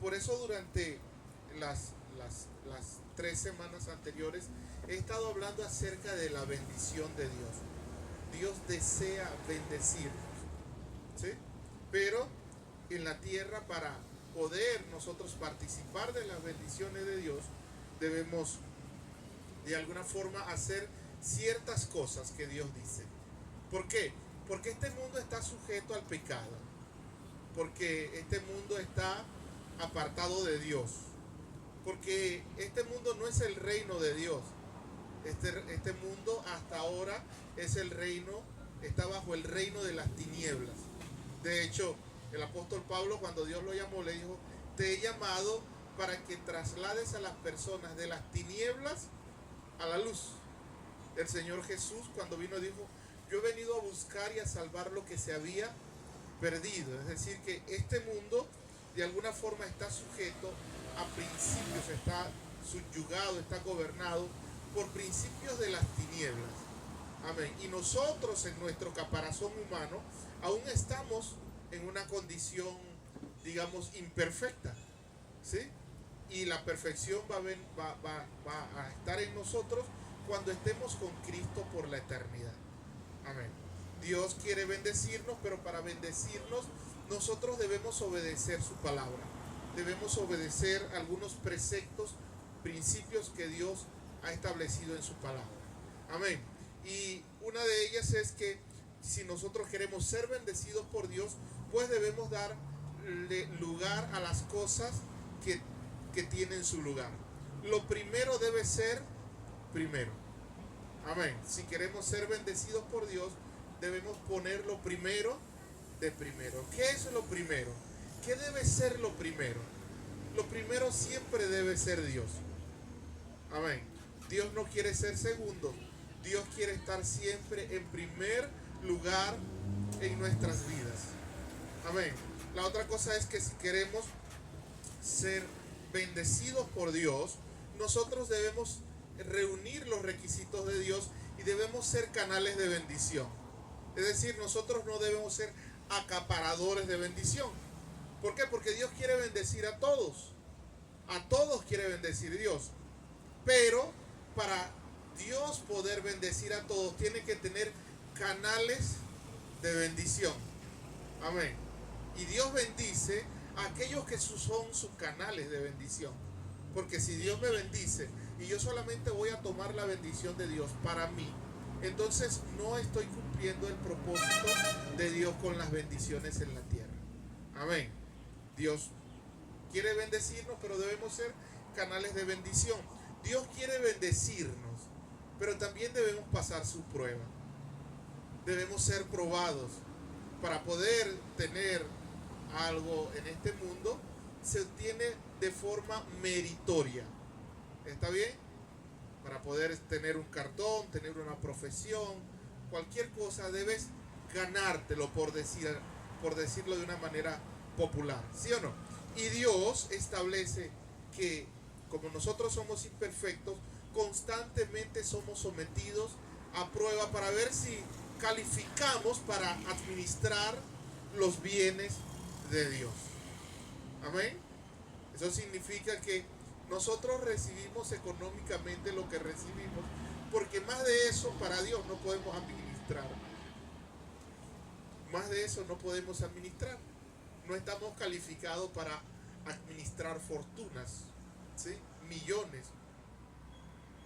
por eso durante las 3 semanas anteriores he estado hablando acerca de la bendición de Dios. Dios desea bendecirnos, ¿sí? Pero en la tierra, para poder nosotros participar de las bendiciones de Dios, debemos de alguna forma hacer ciertas cosas que Dios dice. ¿Por qué? Porque este mundo está sujeto al pecado, porque este mundo está apartado de Dios, porque este mundo no es el reino de Dios. Este mundo hasta ahora es el reino, está bajo el reino de las tinieblas. De hecho, el apóstol Pablo, cuando Dios lo llamó, le dijo: te he llamado para que traslades a las personas de las tinieblas a la luz. El Señor Jesús, cuando vino, dijo: yo he venido a buscar y a salvar lo que se había perdido. Es decir, que este mundo de alguna forma está sujeto a principios, está subyugado, está gobernado por principios de las tinieblas. Amén. Y nosotros, en nuestro caparazón humano, aún estamos en una condición, digamos, imperfecta, ¿sí? Y la perfección va a estar en nosotros cuando estemos con Cristo por la eternidad. Amén. Dios quiere bendecirnos, pero para bendecirnos nosotros debemos obedecer su palabra. Debemos obedecer algunos preceptos, principios que Dios ha establecido en su palabra. Amén. Y una de ellas es que si nosotros queremos ser bendecidos por Dios, pues debemos darle lugar a las cosas que tienen su lugar. Lo primero debe ser primero. Amén. Si queremos ser bendecidos por Dios, debemos poner lo primero de primero. ¿Qué es lo primero? ¿Qué debe ser lo primero? Lo primero siempre debe ser Dios. Amén. Dios no quiere ser segundo. Dios quiere estar siempre en primer lugar en nuestras vidas. Amén. La otra cosa es que si queremos ser bendecidos por Dios, nosotros debemos reunir los requisitos de Dios y debemos ser canales de bendición. Es decir, nosotros no debemos ser acaparadores de bendición. ¿Por qué? Porque Dios quiere bendecir a todos. A todos quiere bendecir Dios. Pero para Dios poder bendecir a todos, tiene que tener canales de bendición. Amén. Y Dios bendice a aquellos que son sus canales de bendición. Porque si Dios me bendice y yo solamente voy a tomar la bendición de Dios para mí, entonces no estoy cumpliendo el propósito de Dios con las bendiciones en la tierra. Amén. Dios quiere bendecirnos, pero debemos ser canales de bendición. Dios quiere bendecirnos, pero también debemos pasar su prueba. Debemos ser probados. Para poder tener algo en este mundo, se obtiene de forma meritoria. ¿Está bien? Para poder tener un cartón, tener una profesión, cualquier cosa, debes ganártelo, por decirlo de una manera popular. ¿Sí o no? Y Dios establece que, como nosotros somos imperfectos, constantemente somos sometidos a prueba para ver si calificamos para administrar los bienes de Dios. Amén. Eso significa que nosotros recibimos económicamente lo que recibimos, porque más de eso para Dios no podemos administrar. Más de eso no podemos administrar. No estamos calificados para administrar fortunas, ¿sí? Millones.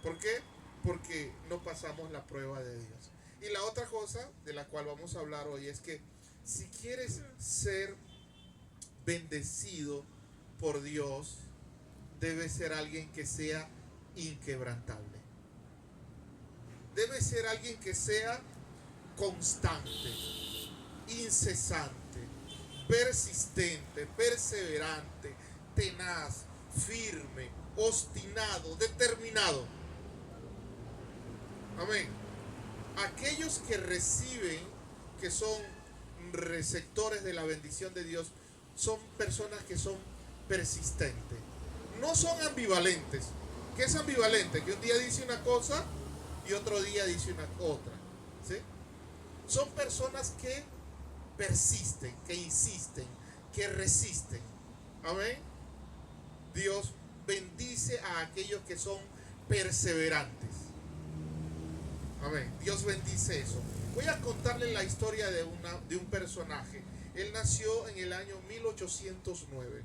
¿Por qué? Porque no pasamos la prueba de Dios. Y la otra cosa de la cual vamos a hablar hoy es que si quieres ser bendecido por Dios, debe ser alguien que sea inquebrantable. Debe ser alguien que sea constante, incesante, persistente, perseverante, tenaz, firme, obstinado, determinado. Amén. Aquellos que reciben, que son receptores de la bendición de Dios, son personas que son persistentes. No son ambivalentes. ¿Qué es ambivalente? Que un día dice una cosa y otro día dice una otra. ¿Sí? Son personas que persisten, que insisten, que resisten. Amén. Dios bendice a aquellos que son perseverantes. Amén. Dios bendice eso. Voy a contarle la historia de un personaje. Él nació en el año 1809.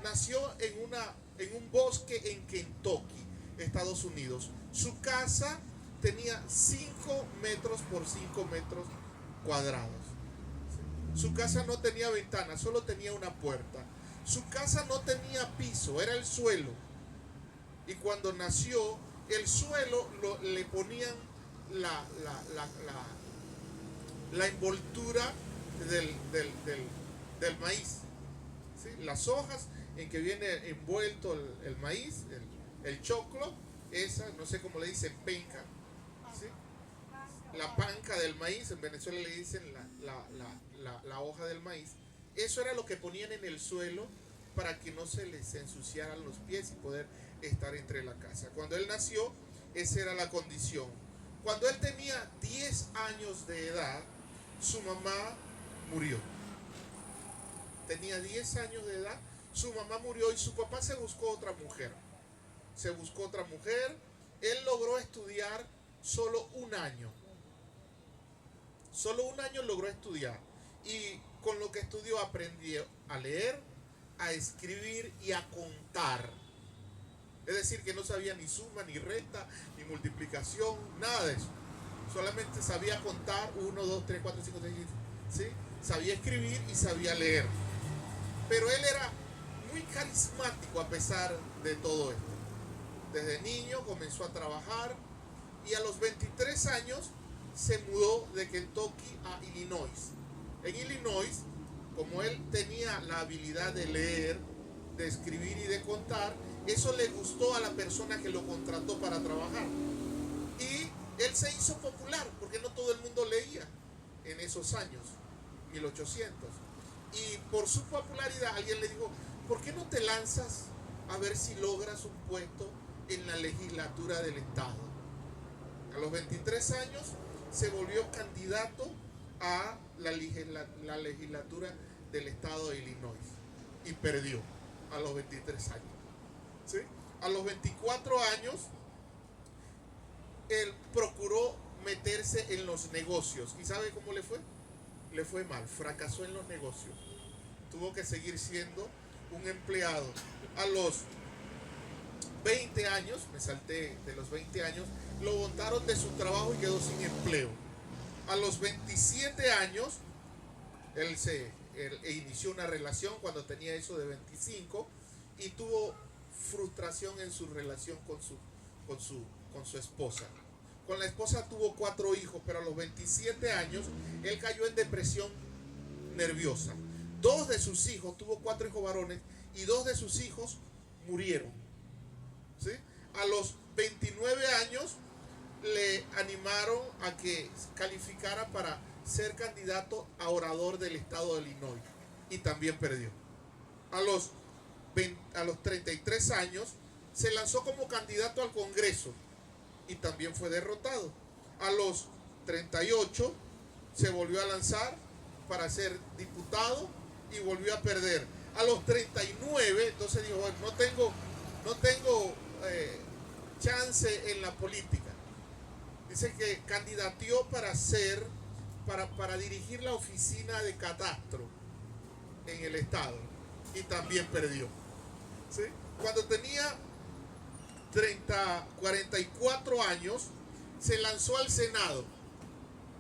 Nació en un bosque en Kentucky, Estados Unidos. Su casa tenía 5 metros por 5 metros cuadrados. Su casa no tenía ventana, solo tenía una puerta. Su casa no tenía piso, era el suelo. Y cuando nació, el suelo le ponían la envoltura del maíz, ¿sí? Las hojas en que viene envuelto el maíz, el choclo, esa, no sé cómo le dicen, penca, ¿sí? La panca del maíz, en Venezuela le dicen la hoja del maíz. Eso era lo que ponían en el suelo para que no se les ensuciaran los pies y poder estar entre la casa. Cuando él nació, esa era la condición. Cuando él tenía 10 años de edad, su mamá murió. Tenía 10 años de edad, su mamá murió y su papá se buscó otra mujer. Se buscó otra mujer. Él logró estudiar solo un año. Solo un año logró estudiar. Y con lo que estudió aprendió a leer, a escribir y a contar. Es decir, que no sabía ni suma, ni resta, ni multiplicación, nada de eso. Solamente sabía contar 1, 2, 3, 4, 5, 6, 7, ¿sí? Sabía escribir y sabía leer. Pero él era muy carismático a pesar de todo esto. Desde niño comenzó a trabajar y a los 23 años se mudó de Kentucky a Illinois. En Illinois, como él tenía la habilidad de leer, de escribir y de contar, eso le gustó a la persona que lo contrató para trabajar. Y él se hizo popular, porque no todo el mundo leía en esos años, 1800. Y por su popularidad alguien le dijo, ¿por qué no te lanzas a ver si logras un puesto en la legislatura del estado? A los 23 años se volvió candidato a la legislatura del estado de Illinois y perdió a los 23 años. ¿Sí? A los 24 años él procuró meterse en los negocios. ¿Y sabe cómo le fue? Le fue mal, fracasó en los negocios. Tuvo que seguir siendo un empleado. A los 20 años, me salté de los 20 años, lo botaron de su trabajo y quedó sin empleo. A los 27 años, él inició una relación cuando tenía eso de 25 y tuvo frustración en su relación con su esposa. Con la esposa tuvo 4 hijos, pero a los 27 años él cayó en depresión nerviosa. 2 de sus hijos, tuvo 4 hijos varones y 2 de sus hijos murieron. ¿Sí? A los 29 años le animaron a que calificara para ser candidato a orador del estado de Illinois y también perdió. A los 33 años se lanzó como candidato al Congreso y también fue derrotado. A los 38 se volvió a lanzar para ser diputado y volvió a perder. A los 39 entonces dijo, bueno, no tengo chance en la política. Dice que candidateó para dirigir la oficina de catastro en el estado y también perdió. ¿Sí? Cuando tenía 44 años se lanzó al Senado,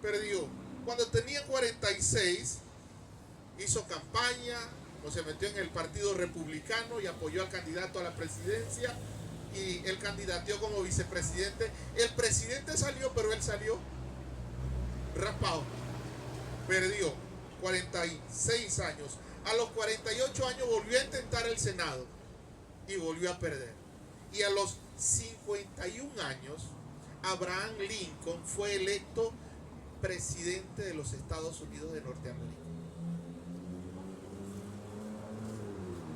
perdió. Cuando tenía 46 hizo campaña o se metió en el Partido Republicano y apoyó al candidato a la presidencia y él candidateó como vicepresidente. El presidente salió, pero él salió raspado, perdió. 46 años. A los 48 años volvió a intentar el Senado y volvió a perder. Y a los 51 años Abraham Lincoln fue electo presidente de los Estados Unidos de Norteamérica.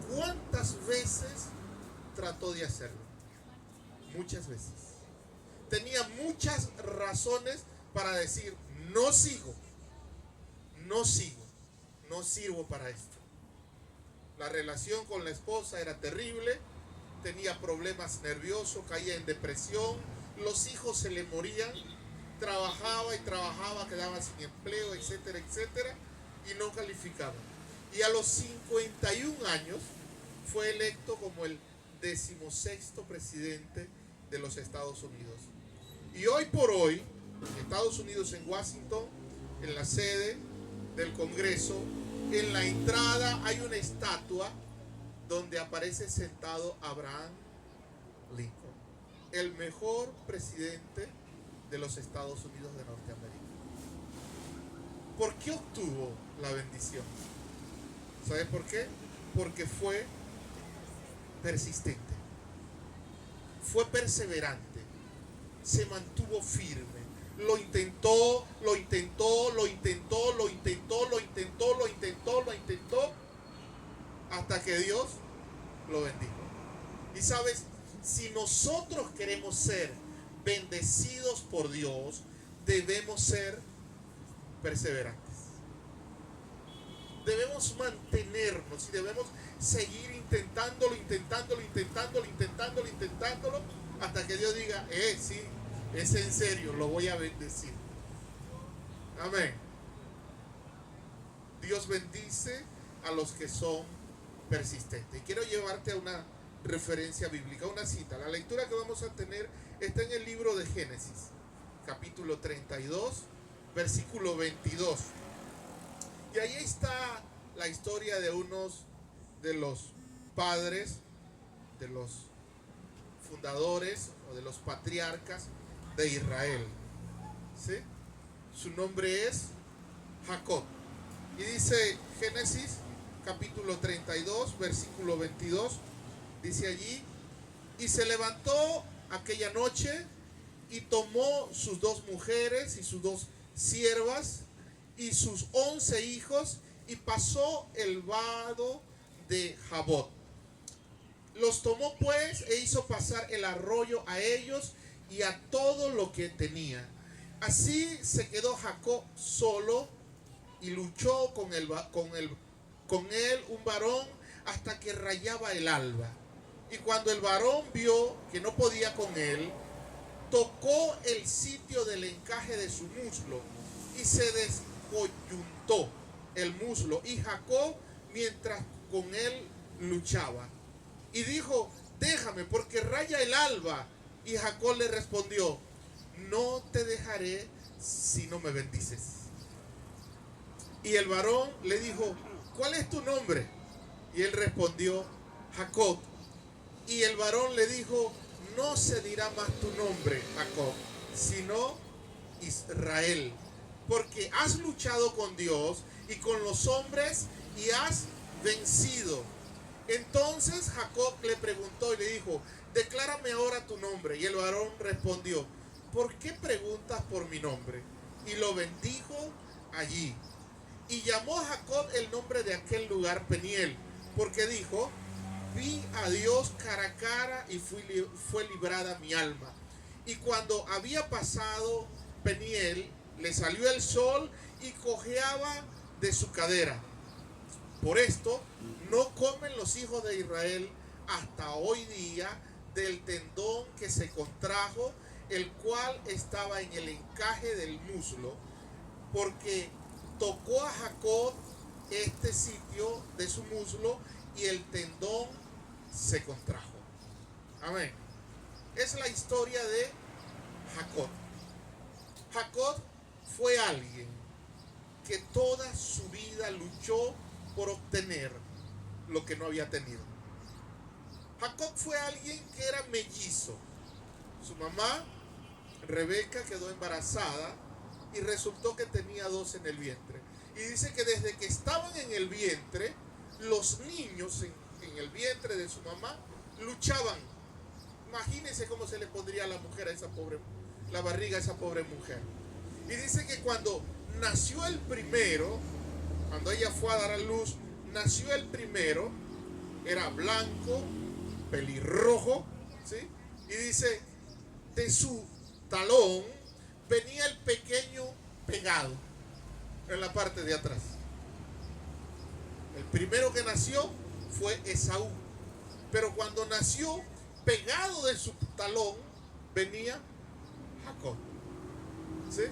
¿Cuántas veces trató de hacerlo? Muchas veces. Tenía muchas razones para decir, no sigo, no sirvo para esto. La relación con la esposa era terrible, tenía problemas nerviosos, caía en depresión, los hijos se le morían, trabajaba y trabajaba, quedaba sin empleo, etcétera, etcétera, y no calificaba. Y a los 51 años fue electo como el 16º presidente de los Estados Unidos. Y hoy por hoy, en Estados Unidos, en Washington, en la sede del Congreso, en la entrada hay una estatua donde aparece sentado Abraham Lincoln, el mejor presidente de los Estados Unidos de Norteamérica. ¿Por qué obtuvo la bendición? ¿Sabes por qué? Porque fue persistente, fue perseverante, se mantuvo firme, lo intentó, hasta que Dios lo bendijo. Y sabes, si nosotros queremos ser bendecidos por Dios, debemos ser perseverantes. Debemos mantenernos y debemos seguir intentándolo, hasta que Dios diga, sí, es en serio, lo voy a bendecir. Amén. Dios bendice a los que son persistentes. Y quiero llevarte a una referencia bíblica, una cita. La lectura que vamos a tener está en el libro de Génesis, capítulo 32, versículo 22. Y ahí está la historia de unos de los padres, de los fundadores o de los patriarcas de Israel. ¿Sí? Su nombre es Jacob. Y dice Génesis capítulo 32, versículo 22, dice allí: y se levantó aquella noche y tomó sus 2 mujeres y sus 2 siervas y sus 11 hijos y pasó el vado de Jabot. Los tomó pues e hizo pasar el arroyo a ellos y a todo lo que tenía. Así se quedó Jacob solo y luchó con él un varón hasta que rayaba el alba. Y cuando el varón vio que no podía con él, tocó el sitio del encaje de su muslo y se descoyuntó el muslo. Y Jacob, mientras con él luchaba, y dijo: déjame, porque raya el alba. Y Jacob le respondió: no te dejaré si no me bendices. Y el varón le dijo: ¿cuál es tu nombre? Y él respondió: Jacob. Y el varón le dijo: no se dirá más tu nombre, Jacob, sino Israel, porque has luchado con Dios y con los hombres y has vencido. Entonces Jacob le preguntó y le dijo: declárame ahora tu nombre. Y el varón respondió: ¿por qué preguntas por mi nombre? Y lo bendijo allí. Y llamó a Jacob el nombre de aquel lugar Peniel, porque dijo: vi a Dios cara a cara y fue librada mi alma. Y cuando había pasado Peniel, le salió el sol y cojeaba de su cadera. Por esto no comen los hijos de Israel hasta hoy día del tendón que se contrajo, el cual estaba en el encaje del muslo, porque tocó a Jacob este sitio de su muslo y el tendón se contrajo. Amén. Es la historia de Jacob. Jacob fue alguien que toda su vida luchó por obtener lo que no había tenido. Jacob fue alguien que era mellizo. Su mamá, Rebeca, quedó embarazada y resultó que tenía 2 en el vientre. Y dice que desde que estaban en el vientre, los niños en el vientre de su mamá luchaban. Imagínense cómo se le pondría a la mujer, a esa pobre, la barriga a esa pobre mujer. Y dice que cuando nació el primero, cuando ella fue a dar a luz, nació el primero, era blanco, pelirrojo, ¿sí? Y dice, de su talón venía el pequeño pegado en la parte de atrás. El primero que nació fue Esaú. Pero cuando nació, pegado de su talón, venía Jacob. ¿Sí?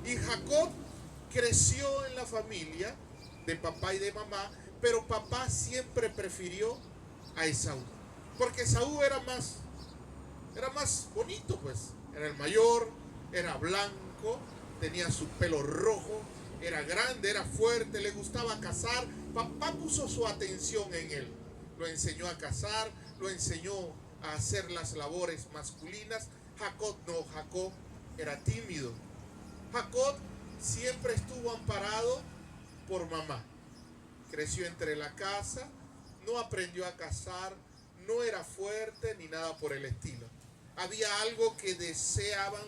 Y Jacob creció en la familia de papá y de mamá, pero papá siempre prefirió a Esaú. Porque Esaú era más bonito, pues. Era el mayor, era blanco, tenía su pelo rojo, era grande, era fuerte, le gustaba cazar. Papá puso su atención en él. Lo enseñó a cazar, lo enseñó a hacer las labores masculinas. Jacob no, Jacob era tímido. Jacob siempre estuvo amparado por mamá. Creció entre la casa, no aprendió a cazar, no era fuerte ni nada por el estilo. Había algo que deseaban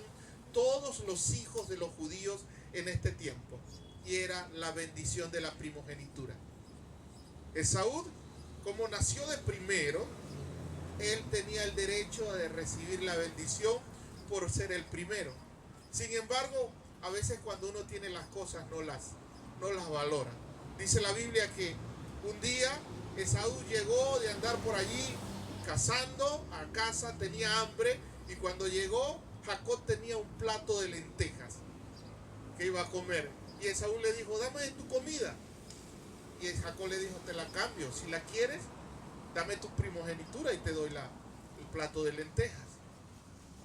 todos los hijos de los judíos en este tiempo, y era la bendición de la primogenitura. Esaú, como nació de primero, él tenía el derecho de recibir la bendición por ser el primero. Sin embargo, a veces cuando uno tiene las cosas no las valora. Dice la Biblia que un día Esaú llegó de andar por allí cazando a casa, tenía hambre, y cuando llegó, Jacob tenía un plato de lentejas que iba a comer. Y Esaú le dijo, dame de tu comida. Y Jacob le dijo, te la cambio, si la quieres, dame tu primogenitura y te doy el plato de lentejas.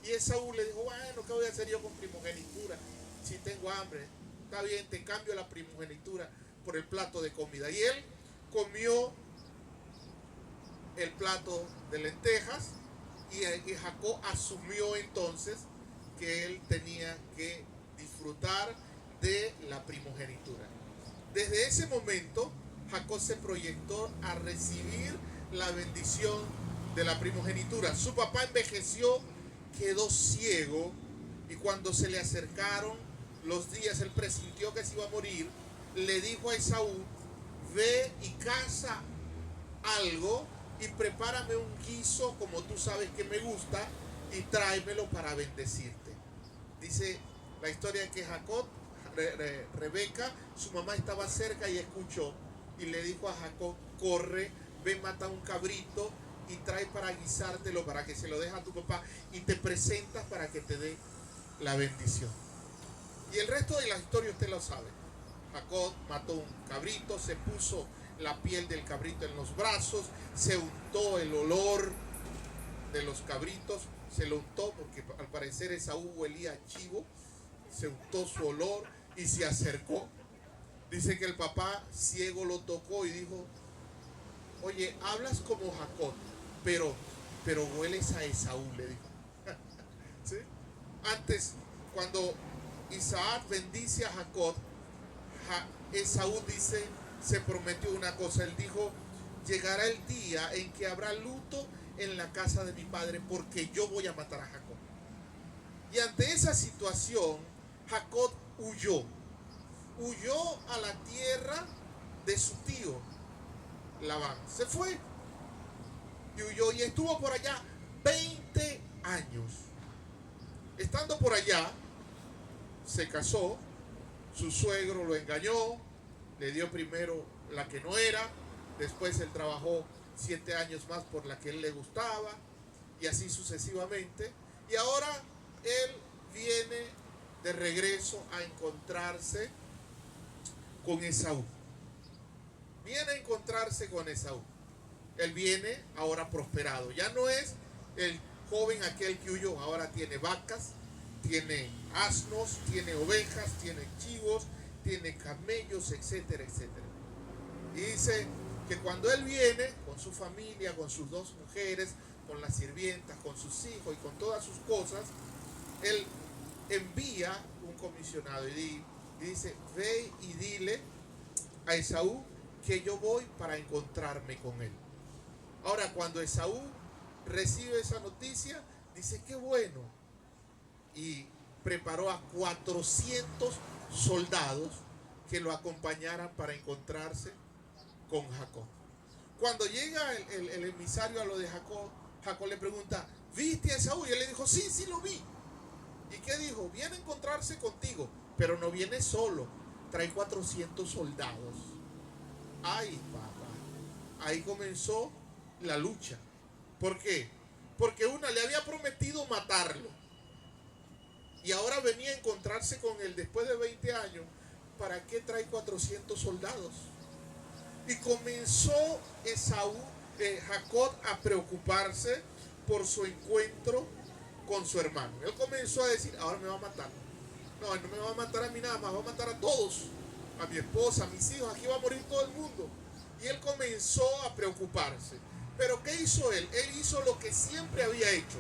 Y Esaú le dijo, bueno, ¿qué voy a hacer yo con primogenitura si tengo hambre? Está bien, te cambio la primogenitura por el plato de comida. Y él comió el plato de lentejas, y Jacob asumió entonces que él tenía que disfrutar de la primogenitura. Desde ese momento, Jacob se proyectó a recibir la bendición de la primogenitura. Su papá envejeció, quedó ciego, y cuando se le acercaron los días, él presintió que se iba a morir. Le dijo a Esaú, ve y caza algo y prepárame un guiso como tú sabes que me gusta y tráemelo para bendecirte. Dice la historia que Jacob, Rebeca, su mamá estaba cerca y escuchó, y le dijo a Jacob, corre, ve, mata un cabrito y trae para guisártelo, para que se lo deje a tu papá y te presentas para que te dé la bendición. Y el resto de la historia usted lo sabe. Jacob mató un cabrito, se puso la piel del cabrito en los brazos, se untó el olor de los cabritos, se lo untó porque al parecer Esaú huelía a chivo, se untó su olor y se acercó. Dice que el papá ciego lo tocó y dijo, oye, hablas como Jacob, pero hueles a Esaú, le dijo. ¿Sí? Antes, cuando Isaac bendice a Jacob, Esaú dice, se prometió una cosa. Él dijo, llegará el día en que habrá luto en la casa de mi padre, porque yo voy a matar a Jacob. Y ante esa situación, Jacob huyó a la tierra de su tío Labán. Se fue y huyó, y estuvo por allá 20 años. Estando por allá, se casó, su suegro lo engañó, le dio primero la que no era, después él trabajó 7 años más por la que él le gustaba, y así sucesivamente. Y ahora él viene de regreso a encontrarse con Esaú. Viene a encontrarse con Esaú. Él viene ahora prosperado. Ya no es el joven aquel que huyó, ahora tiene vacas, tiene asnos, tiene ovejas, tiene chivos, tiene camellos, etcétera, etcétera. Y dice que cuando él viene con su familia, con sus 2 mujeres, con las sirvientas, con sus hijos y con todas sus cosas, él envía un comisionado y dice, ve y dile a Esaú que yo voy para encontrarme con él. Ahora, cuando Esaú recibe esa noticia, dice, qué bueno, y preparó a 400 soldados que lo acompañaran para encontrarse con Jacob. Cuando llega el emisario a lo de Jacob, Jacob le pregunta, ¿viste a Esaú? Y él le dijo, sí, sí lo vi. ¿Y qué dijo? Viene a encontrarse contigo, pero no viene solo, trae 400 soldados. Ay, papá, ahí comenzó la lucha. ¿Por qué? Porque una le había prometido matarlo y ahora venía a encontrarse con él después de 20 años. ¿Para qué trae 400 soldados? Y comenzó Jacob a preocuparse por su encuentro con su hermano. Él comenzó a decir, ahora me va a matar. No, él no me va a matar a mí nada más, va a matar a todos, a mi esposa, a mis hijos, aquí va a morir todo el mundo. Y él comenzó a preocuparse. Pero ¿qué hizo él? Él hizo lo que siempre había hecho.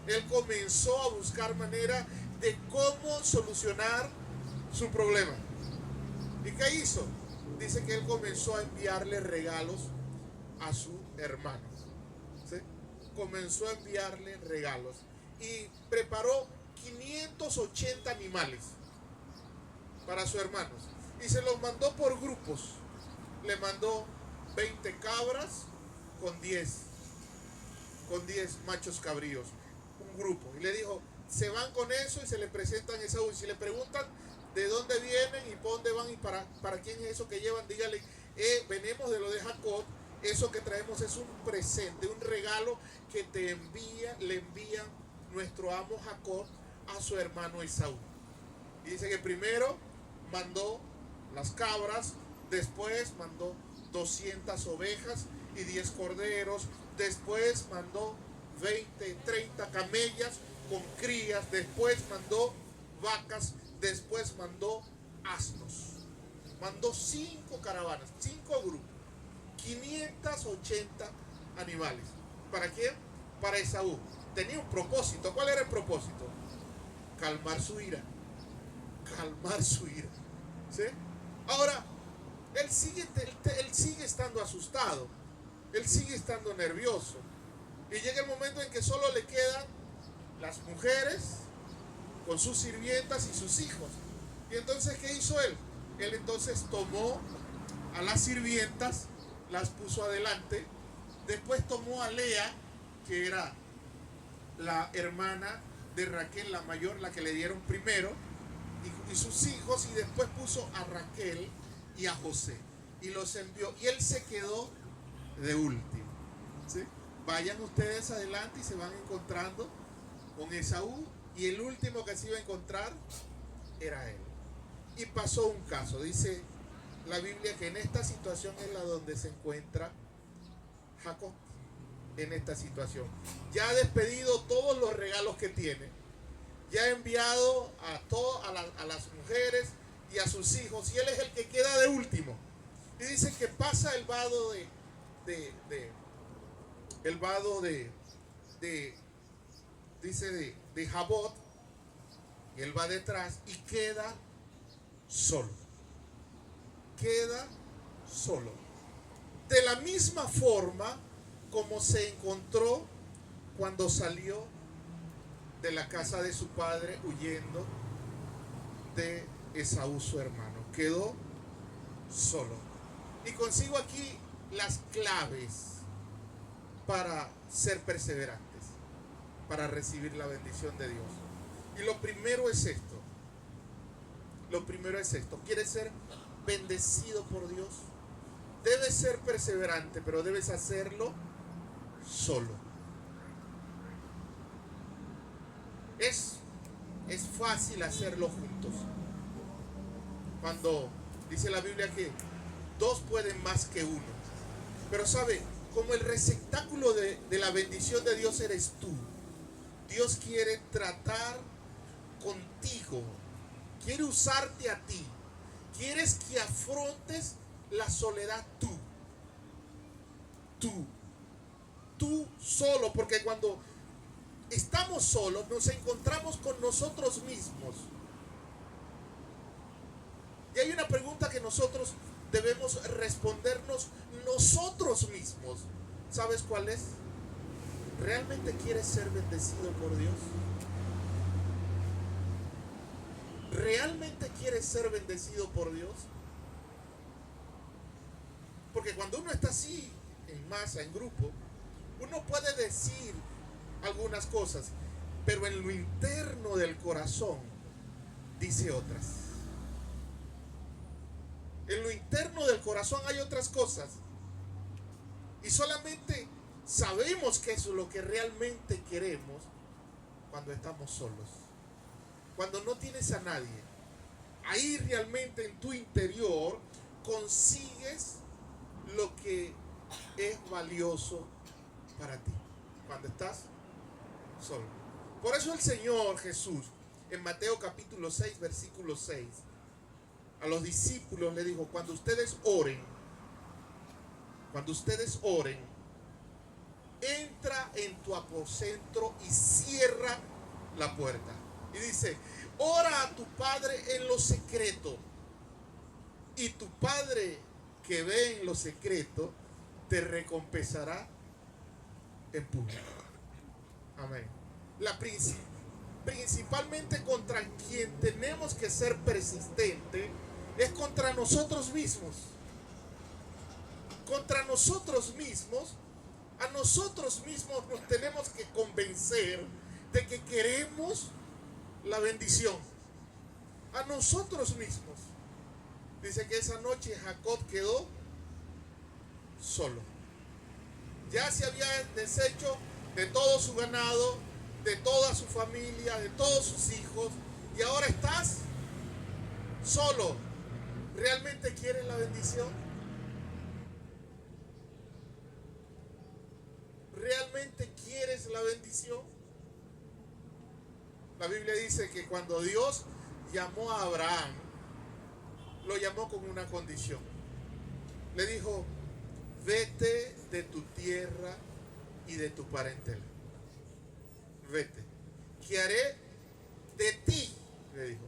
Él comenzó a buscar manera de cómo solucionar su problema. ¿Y qué hizo? Dice que él comenzó a enviarle regalos a su hermano. ¿Sí? Comenzó a enviarle regalos y preparó 580 animales para sus hermanos y se los mandó por grupos. Le mandó 20 cabras con 10 machos cabríos, un grupo, y le dijo, se van con eso y se le presentan a Esaú. Y si le preguntan de dónde vienen y por dónde van y para quién es eso que llevan, dígale, venimos de lo de Jacob, eso que traemos es un presente, un regalo que le envía nuestro amo Jacob a su hermano Esaú. Y dice que primero mandó las cabras, después mandó 200 ovejas y 10 corderos, después mandó 20, 30 camellas con crías, después mandó vacas, después mandó asnos. Mandó 5 caravanas, 5 grupos, 580 animales. ¿Para quién? Para Esaú. Tenía un propósito. ¿Cuál era el propósito? Calmar su ira. Calmar su ira. ¿Sí? Ahora, él sigue estando asustado. Él sigue estando nervioso. Y llega el momento en que solo le quedan las mujeres con sus sirvientas y sus hijos. Y entonces, ¿qué hizo él? Él entonces tomó a las sirvientas, las puso adelante. Después tomó a Lea, que era la hermana de Raquel, la mayor, la que le dieron primero, y sus hijos, y después puso a Raquel y a José y los envió, y él se quedó de último. ¿Sí? Vayan ustedes adelante y se van encontrando con Esaú, y el último que se iba a encontrar era él. Y pasó un caso, dice la Biblia, que en esta situación es la donde se encuentra Jacob. En esta situación ya ha despedido todos los regalos que tiene, ya ha enviado a las mujeres y a sus hijos, y él es el que queda de último. Y dice que pasa el vado de Jabot, y él va detrás y queda solo. Queda solo. De la misma forma como se encontró cuando salió de la casa de su padre huyendo de Esaú, su hermano. Quedó solo. Y consigo aquí las claves para ser perseverantes, para recibir la bendición de Dios. Y lo primero es esto. ¿Quieres ser bendecido por Dios? Debes ser perseverante, pero debes hacerlo solo. Es fácil hacerlo juntos. Cuando dice la Biblia que 2 pueden más que 1. Pero sabe, como el receptáculo de la bendición de Dios eres tú, Dios quiere tratar contigo, quiere usarte a ti, quieres que afrontes la soledad tú solo, porque cuando estamos solos nos encontramos con nosotros mismos. Y hay una pregunta que nosotros debemos respondernos nosotros mismos. ¿Sabes cuál es? ¿Realmente quieres ser bendecido por Dios? ¿Realmente quieres ser bendecido por Dios? Porque cuando uno está así, en masa, en grupo, uno puede decir algunas cosas, pero en lo interno del corazón dice otras. En lo interno del corazón hay otras cosas. Y solamente sabemos que eso es lo que realmente queremos cuando estamos solos. Cuando no tienes a nadie. Ahí realmente en tu interior consigues lo que es valioso para ti. Cuando estás solo. Por eso el Señor Jesús en Mateo capítulo 6 versículo 6 a los discípulos le dijo: cuando ustedes oren, entra en tu aposento y cierra la puerta. Y dice: ora a tu Padre en lo secreto, y tu Padre que ve en lo secreto te recompensará en público. Amén. Principalmente contra quien tenemos que ser persistente es contra nosotros mismos. Contra nosotros mismos. A nosotros mismos nos tenemos que convencer de que queremos la bendición. A nosotros mismos. Dice que esa noche Jacob quedó solo. Ya se había deshecho de todo su ganado, de toda su familia, de todos sus hijos, y ahora estás solo. ¿Realmente quieres la bendición? ¿Realmente quieres la bendición? La Biblia dice que cuando Dios llamó a Abraham, lo llamó con una condición. Le dijo: vete de tu tierra y de tu parentela. Vete, que haré de ti, le dijo,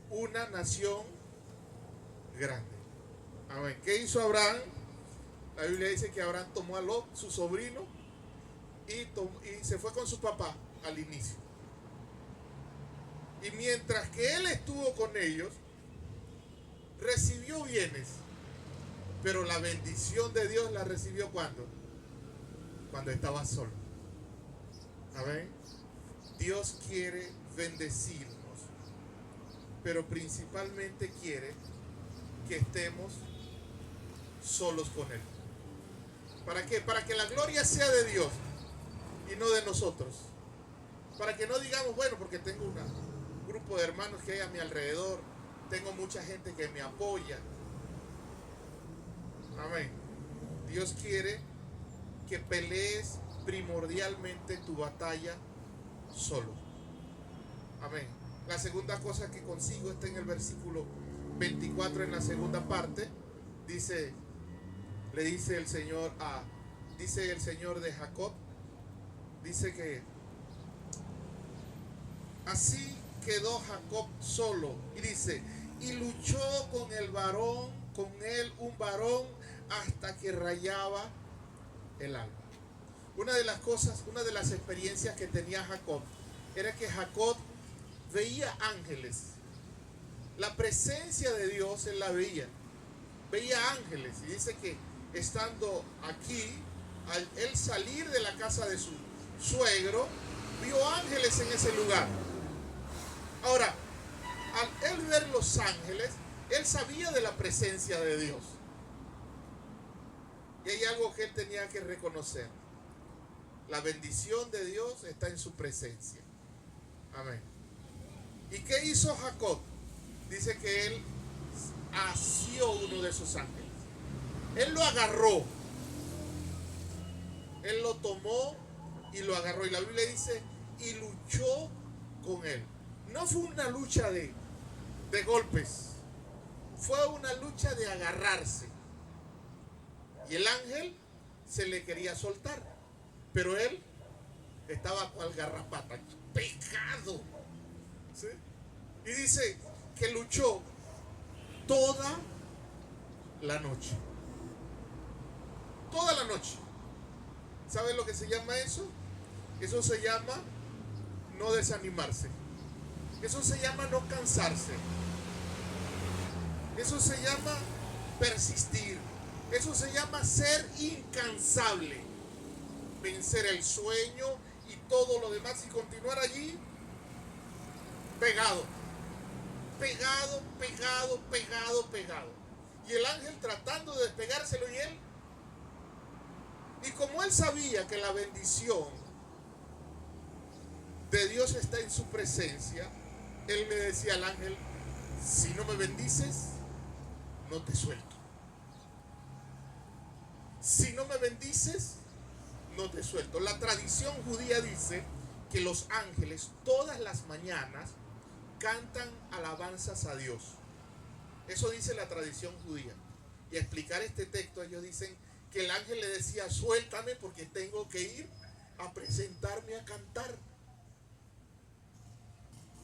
una nación grande. Amén. ¿Qué hizo Abraham? La Biblia dice que Abraham tomó a Lot, su sobrino, y se fue con su papá al inicio. Y mientras que él estuvo con ellos, recibió bienes. Pero la bendición de Dios la recibió ¿cuándo? Cuando estaba solo. Amén. Dios quiere bendecirnos, pero principalmente quiere que estemos solos con Él. ¿Para qué? Para que la gloria sea de Dios y no de nosotros. Para que no digamos: bueno, porque tengo un grupo de hermanos que hay a mi alrededor, tengo mucha gente que me apoya. Amén. Dios quiere que pelees primordialmente tu batalla solo. Amén. La segunda cosa que consigo está en el versículo 24, en la segunda parte. Le dice el Señor de Jacob, dice que así quedó Jacob solo, y dice: y luchó con él un varón hasta que rayaba el alba. Una de las experiencias que tenía Jacob era que Jacob veía ángeles. La presencia de Dios él la veía ángeles, y dice que estando aquí, al él salir de la casa de su suegro, vio ángeles en ese lugar. Ahora, al él ver los ángeles, él sabía de la presencia de Dios. Y hay algo que él tenía que reconocer: la bendición de Dios está en su presencia. Amén. ¿Y qué hizo Jacob? Dice que él asió uno de esos ángeles. Él lo agarró. Él lo tomó y lo agarró. Y la Biblia dice: y luchó con él. No fue una lucha de golpes. Fue una lucha de agarrarse. Y el ángel se le quería soltar, pero él estaba cual garrapata, pegado. ¿Sí? Y dice que luchó toda la noche. Toda la noche. ¿Saben lo que se llama eso? Eso se llama no desanimarse. Eso se llama no cansarse. Eso se llama persistir. Eso se llama ser incansable. Vencer el sueño y todo lo demás y continuar allí pegado. Pegado, pegado, pegado, pegado. Y el ángel tratando de despegárselo y él Y como él sabía que la bendición de Dios está en su presencia, él le decía al ángel: si no me bendices, no te suelto. Si no me bendices, no te suelto. La tradición judía dice que los ángeles todas las mañanas cantan alabanzas a Dios. Eso dice la tradición judía. Y a explicar este texto, ellos dicen que el ángel le decía: suéltame porque tengo que ir a presentarme a cantar.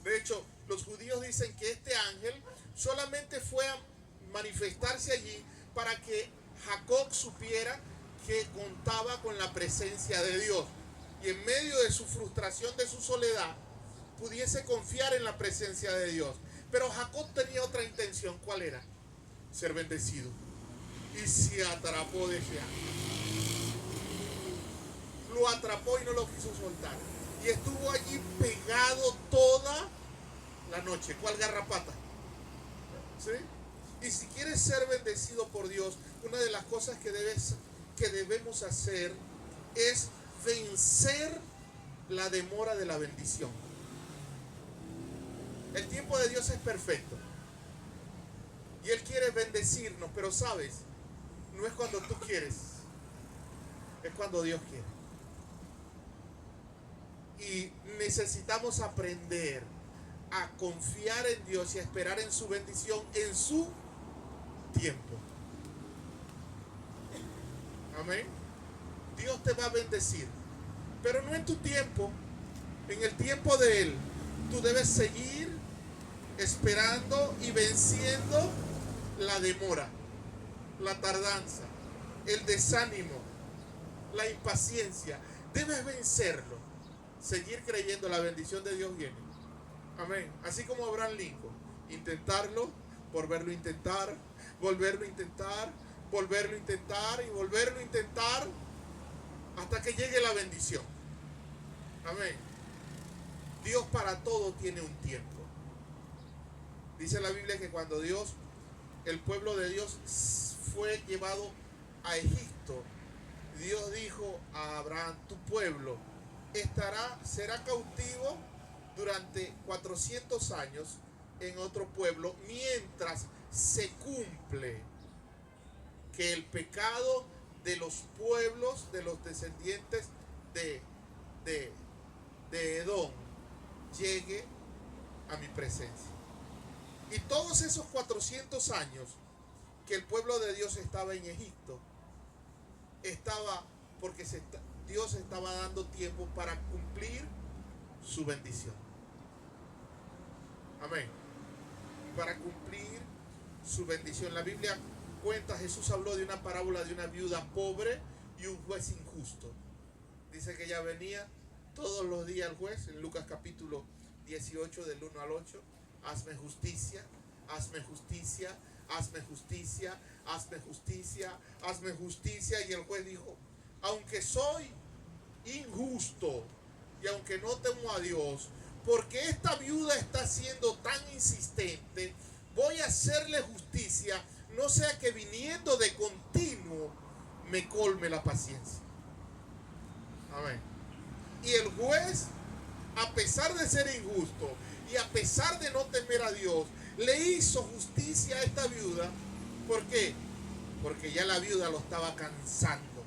De hecho, los judíos dicen que este ángel solamente fue a manifestarse allí para que Jacob supiera que contaba con la presencia de Dios. Y en medio de su frustración, de su soledad, pudiese confiar en la presencia de Dios. Pero Jacob tenía otra intención. ¿Cuál era? Ser bendecido. Y se atrapó de ese ángel. Lo atrapó y no lo quiso soltar. Y estuvo allí pegado toda la noche. ¿Cuál garrapata? ¿Sí? Y si quieres ser bendecido por Dios, una de las cosas que debemos hacer es vencer la demora de la bendición. El tiempo de Dios es perfecto. Y Él quiere bendecirnos, pero sabes, no es cuando tú quieres, es cuando Dios quiere. Y necesitamos aprender a confiar en Dios y a esperar en su bendición en su tiempo. Amén. Dios te va a bendecir, pero no en tu tiempo, en el tiempo de Él. Tú debes seguir esperando y venciendo la demora, la tardanza, el desánimo, la impaciencia. Debes vencerlo. Seguir creyendo la bendición de Dios viene. Amén. Así como Abraham Lincoln, intentarlo, volverlo a intentar, volverlo a intentar, volverlo a intentar y volverlo a intentar hasta que llegue la bendición. Amén. Dios para todo tiene un tiempo. Dice la Biblia que cuando el pueblo de Dios fue llevado a Egipto, Dios dijo a Abraham: tu pueblo será cautivo durante 400 años en otro pueblo, mientras se cumple que el pecado de los pueblos, de los descendientes de Edom, llegue a mi presencia. Y todos esos 400 años que el pueblo de Dios estaba en Egipto, estaba porque Dios estaba dando tiempo para cumplir su bendición. Amén. Para cumplir su bendición. La Biblia cuenta, Jesús habló de una parábola de una viuda pobre y un juez injusto. Dice que ella venía todos los días al juez, en Lucas capítulo 18 del 1 al 8. Hazme justicia, hazme justicia, hazme justicia, hazme justicia, hazme justicia. Y el juez dijo: aunque soy injusto y aunque no temo a Dios, porque esta viuda está siendo tan insistente, voy a hacerle justicia, no sea que viniendo de continuo me colme la paciencia. Amén. Y el juez, a pesar de ser injusto y a pesar de no temer a Dios, le hizo justicia a esta viuda. ¿Por qué? Porque ya la viuda lo estaba cansando.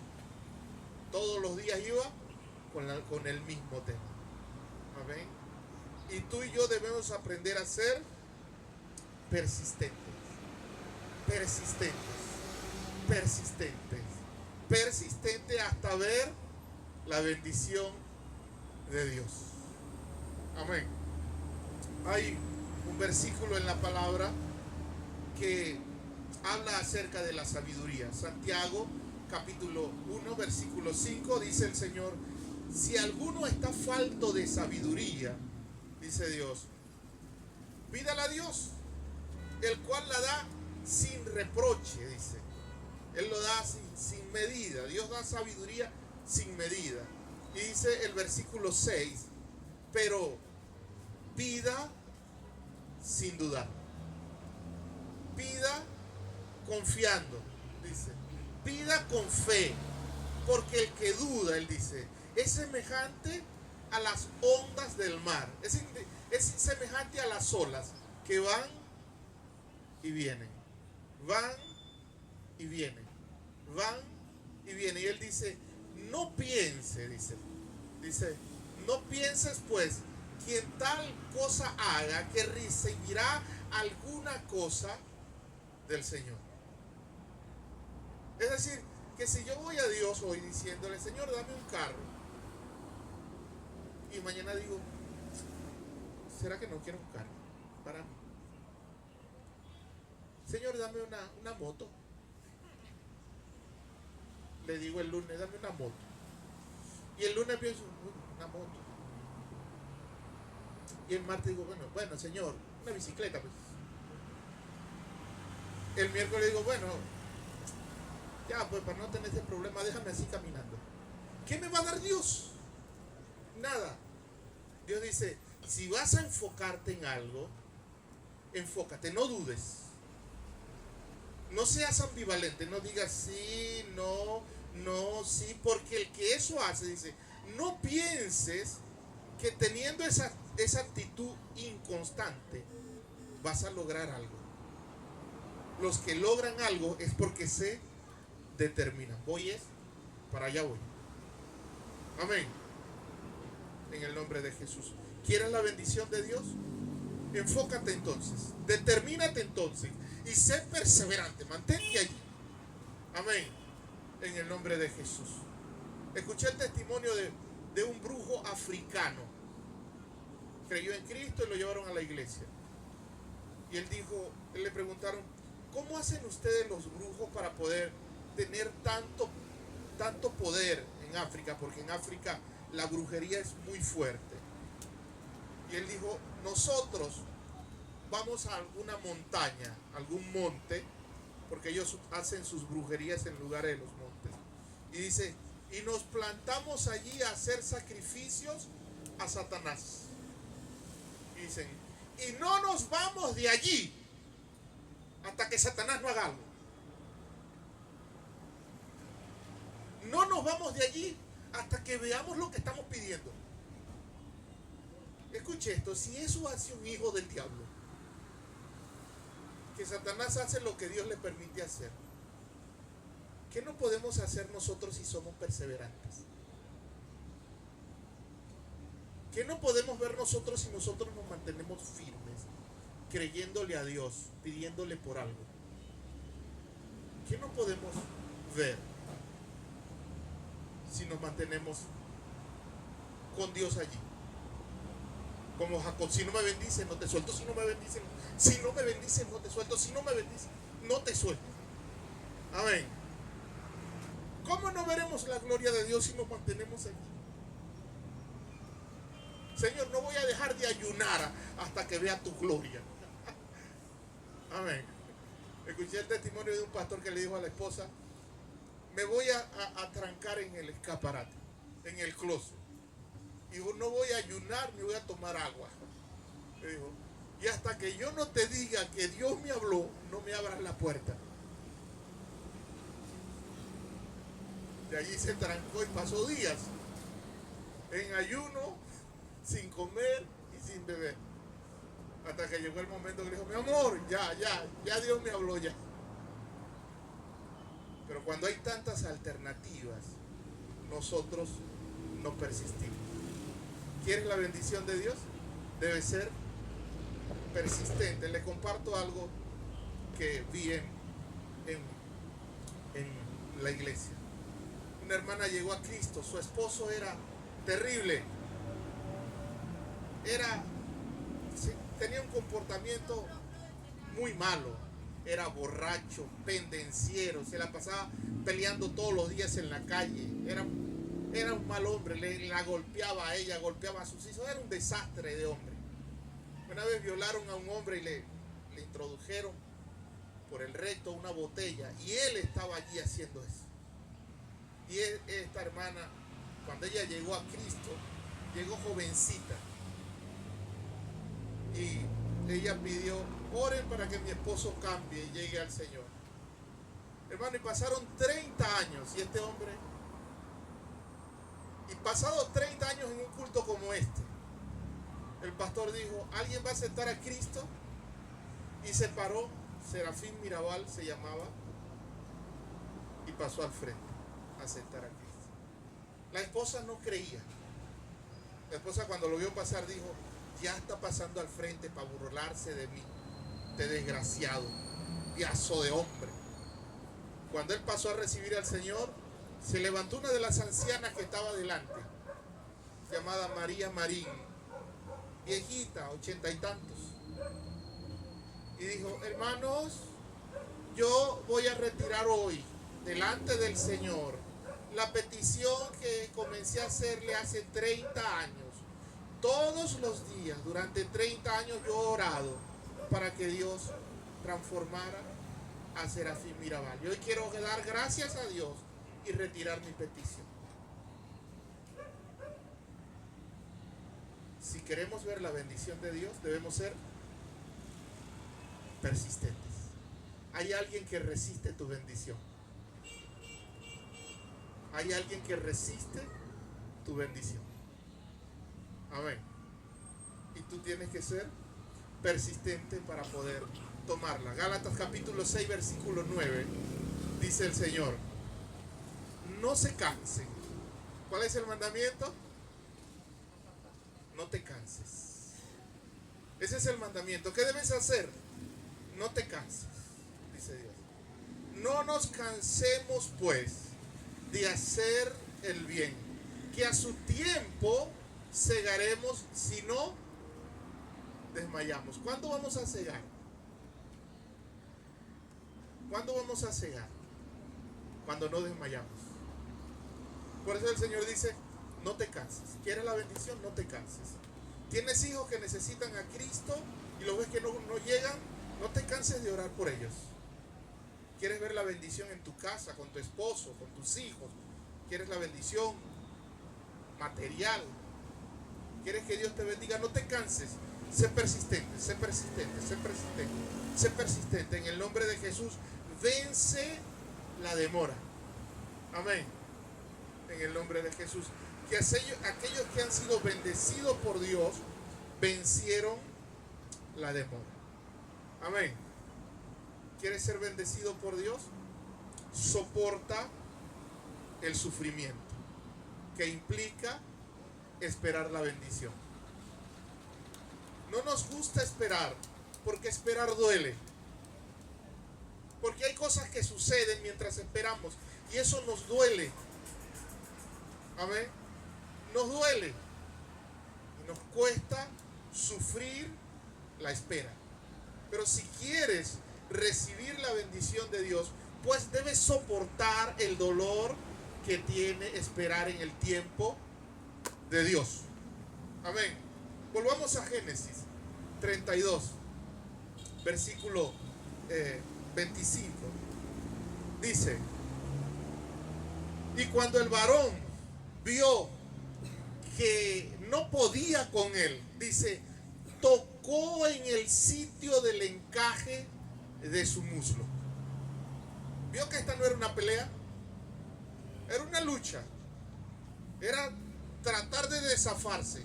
Todos los días iba con el mismo tema. Amén. Y tú y yo debemos aprender a ser persistentes, persistentes, persistentes, persistentes hasta ver la bendición de Dios. Amén. Hay un versículo en la palabra que habla acerca de la sabiduría. Santiago capítulo 1 versículo 5 dice el Señor: si alguno está falto de sabiduría, dice Dios, pídala a Dios, el cual la da sin reproche, dice. Él lo da sin medida. Dios da sabiduría sin medida. Y dice el versículo 6, pero pida sin dudar. Pida confiando, dice. Pida con fe, porque el que duda, él dice, es semejante a las ondas del mar. Es semejante a las olas que van y vienen, van y vienen, van y vienen. Y él dice, no piense, dice, no pienses pues quien tal cosa haga que recibirá alguna cosa del Señor. Es decir, que si yo voy a Dios hoy diciéndole, Señor, dame un carro, y mañana digo, ¿será que no quiero un carro para mí? Señor, dame una moto. Le digo el lunes, dame una moto. Y el lunes pienso, una moto. Y el martes digo, bueno, Señor, una bicicleta, pues. El miércoles digo, bueno, ya, pues para no tener ese problema, déjame así caminando. ¿Qué me va a dar Dios? Nada. Dios dice, si vas a enfocarte en algo, enfócate, no dudes. No seas ambivalente, no digas sí, no, sí, porque el que eso hace, dice, no pienses que teniendo esa actitud inconstante vas a lograr algo. Los que logran algo es porque se determinan. Voy es, para allá voy. Amén. En el nombre de Jesús. ¿Quieres la bendición de Dios? Enfócate entonces, determínate entonces y sé perseverante, mantente allí. Amén. En el nombre de Jesús. Escuché el testimonio de un brujo africano. Creyó en Cristo y lo llevaron a la iglesia. Y él dijo, le preguntaron, ¿cómo hacen ustedes los brujos para poder tener tanto poder en África? Porque en África la brujería es muy fuerte. Y él dijo, nosotros vamos a alguna montaña, algún monte, porque ellos hacen sus brujerías en lugares de los montes. Y dice, y nos plantamos allí a hacer sacrificios a Satanás. Y dicen, y no nos vamos de allí hasta que Satanás no haga algo. No nos vamos de allí hasta que veamos lo que estamos pidiendo. Escuche esto, si eso hace un hijo del diablo, que Satanás hace lo que Dios le permite hacer, ¿qué no podemos hacer nosotros si somos perseverantes? ¿Qué no podemos ver nosotros si nosotros nos mantenemos firmes, creyéndole a Dios, pidiéndole por algo? ¿Qué no podemos ver si nos mantenemos con Dios allí? Como Jacob, si no me bendices, no te suelto. Si no me bendices, si no me bendices, no te suelto. Si no me bendices, no te suelto. Amén. ¿Cómo no veremos la gloria de Dios si nos mantenemos allí? Señor, no voy a dejar de ayunar hasta que vea tu gloria. Amén. Escuché el testimonio de un pastor que le dijo a la esposa, me voy a trancar en el escaparate, en el closet. Y no voy a ayunar ni voy a tomar agua. Le dijo, y hasta que yo no te diga que Dios me habló, no me abras la puerta. De allí se trancó y pasó días en ayuno, sin comer y sin beber. Hasta que llegó el momento que le dijo, mi amor, ya Dios me habló ya. Pero cuando hay tantas alternativas, nosotros no persistimos. ¿Quieres la bendición de Dios? Debe ser persistente. Le comparto algo que vi en la iglesia. Una hermana llegó a Cristo, su esposo era terrible. Tenía un comportamiento muy malo. Era borracho, pendenciero, se la pasaba peleando todos los días en la calle. Era un mal hombre, la golpeaba a ella, golpeaba a sus hijos. Era un desastre de hombre. Una vez violaron a un hombre y le introdujeron por el recto una botella y él estaba allí haciendo eso. Y esta hermana, cuando ella llegó a Cristo, llegó jovencita y ella pidió, oren para que mi esposo cambie y llegue al Señor. Hermano, y pasaron 30 años y este hombre pasados 30 años en un culto como este, el pastor dijo, ¿alguien va a aceptar a Cristo? Y se paró, Serafín Mirabal se llamaba, y pasó al frente a aceptar a Cristo. La esposa no creía. La esposa cuando lo vio pasar dijo, ya está pasando al frente para burlarse de mí, de desgraciado, piazo de hombre. Cuando él pasó a recibir al Señor, se levantó una de las ancianas que estaba delante, llamada María Marín, viejita, 80 y tantos, y dijo, hermanos, yo voy a retirar hoy delante del Señor la petición que comencé a hacerle hace 30 años. Todos los días, durante 30 años yo he orado para que Dios transformara a Serafín Mirabal. Y hoy quiero dar gracias a Dios y retirar mi petición. Si queremos ver la bendición de Dios, debemos ser persistentes. Hay alguien que resiste tu bendición. Hay alguien que resiste tu bendición. Amén. Y tú tienes que ser persistente para poder tomarla. Gálatas capítulo 6, versículo 9, dice el Señor, no se cansen. ¿Cuál es el mandamiento? No te canses. Ese es el mandamiento. ¿Qué debes hacer? No te canses, dice Dios. No nos cansemos pues de hacer el bien, que a su tiempo segaremos si no desmayamos. ¿Cuándo vamos a cegar? ¿Cuándo vamos a cegar? Cuando no desmayamos. Por eso el Señor dice, no te canses. ¿Quieres la bendición? No te canses. ¿Tienes hijos que necesitan a Cristo y lo ves que no llegan? No te canses de orar por ellos. ¿Quieres ver la bendición en tu casa, con tu esposo, con tus hijos? ¿Quieres la bendición material? ¿Quieres que Dios te bendiga? No te canses. Sé persistente, sé persistente, sé persistente. Sé persistente. En el nombre de Jesús, vence la demora. Amén. En el nombre de Jesús. Que aquellos que han sido bendecidos por Dios vencieron la demora. Amén. ¿Quieres ser bendecido por Dios? Soporta el sufrimiento, que implica esperar la bendición. No nos gusta esperar, porque esperar duele. Porque hay cosas que suceden mientras esperamos, y eso nos duele. Amén. Nos duele. Y nos cuesta sufrir la espera. Pero si quieres recibir la bendición de Dios, pues debes soportar el dolor que tiene esperar en el tiempo de Dios. Amén. Volvamos a Génesis 32, versículo 25. Dice, y cuando el varón vio que no podía con él, dice, tocó en el sitio del encaje de su muslo. ¿Vio que esta no era una pelea? Era una lucha. Era tratar de desafarse.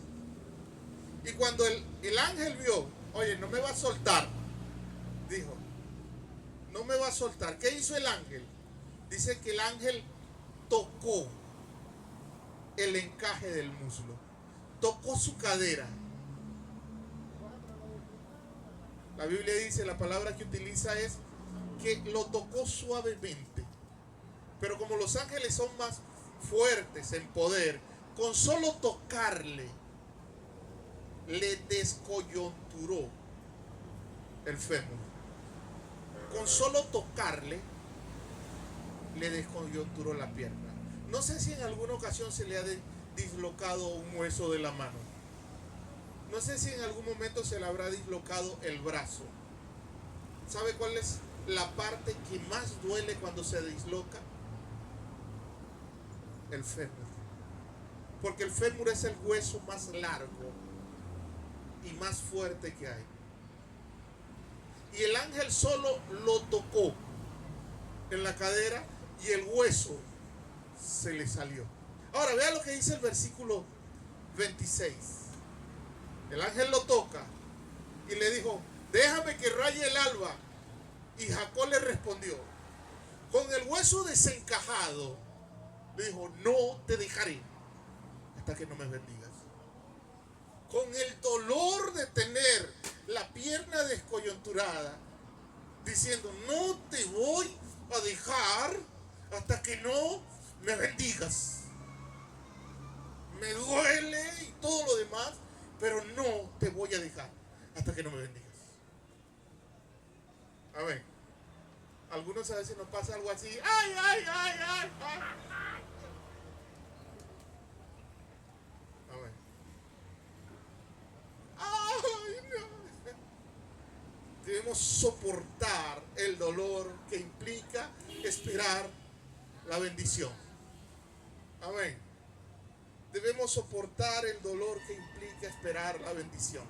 Y cuando el ángel vio, oye, no me va a soltar, dijo, no me va a soltar. ¿Qué hizo el ángel? Dice que el ángel tocó el encaje del muslo, tocó su cadera. La Biblia dice, la palabra que utiliza es que lo tocó suavemente. Pero como los ángeles son más fuertes en poder, con solo tocarle, le descoyunturó el fémur. Con solo tocarle, le descoyunturó la pierna. No sé si en alguna ocasión se le ha dislocado un hueso de la mano. No sé si en algún momento se le habrá dislocado el brazo. ¿Sabe cuál es la parte que más duele cuando se disloca? El fémur. Porque el fémur es el hueso más largo y más fuerte que hay. Y el ángel solo lo tocó en la cadera y el hueso se le salió. Ahora vea lo que dice el versículo 26. El ángel lo toca y le dijo: déjame que raye el alba. Y Jacob le respondió, con el hueso desencajado, le dijo: no te dejaré hasta que no me bendigas. Con el dolor de tener la pierna descoyunturada, diciendo: no te voy a dejar hasta que no me bendigas. Me duele y todo lo demás, pero no te voy a dejar hasta que no me bendigas. A ver, algunos a veces nos pasa algo así: ay, ay, ay, ay, ay. A ver. Ay, no. Debemos soportar el dolor que implica esperar la bendición. Amén. Debemos soportar el dolor que implica esperar la bendición.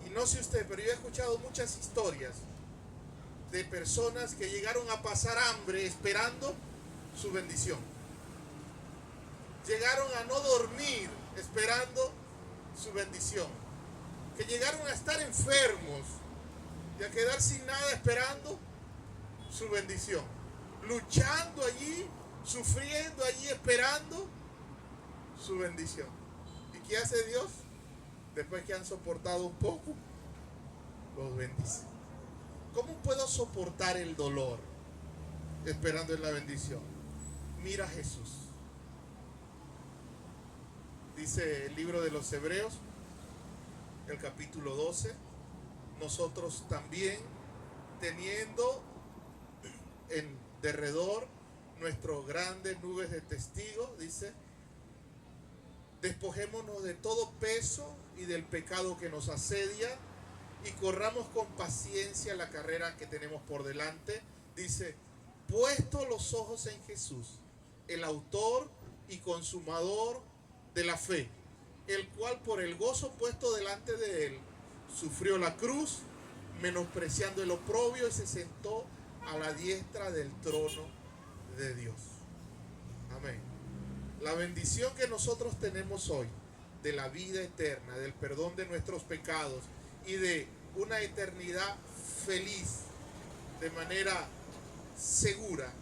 Y no sé usted, pero yo he escuchado muchas historias de personas que llegaron a pasar hambre esperando su bendición. Llegaron a no dormir esperando su bendición. Que llegaron a estar enfermos y a quedar sin nada esperando su bendición. Luchando allí, sufriendo allí, esperando su bendición. ¿Y qué hace Dios? Después que han soportado un poco, los bendice. ¿Cómo puedo soportar el dolor esperando en la bendición? Mira a Jesús. Dice el libro de los Hebreos, el capítulo 12, nosotros también, teniendo en derredor nuestras grandes nubes de testigos, dice: despojémonos de todo peso y del pecado que nos asedia y corramos con paciencia la carrera que tenemos por delante. Dice: puesto los ojos en Jesús, el autor y consumador de la fe, el cual por el gozo puesto delante de él sufrió la cruz, menospreciando el oprobio, y se sentó a la diestra del trono de Dios. Amén. La bendición que nosotros tenemos hoy de la vida eterna, del perdón de nuestros pecados y de una eternidad feliz de manera segura,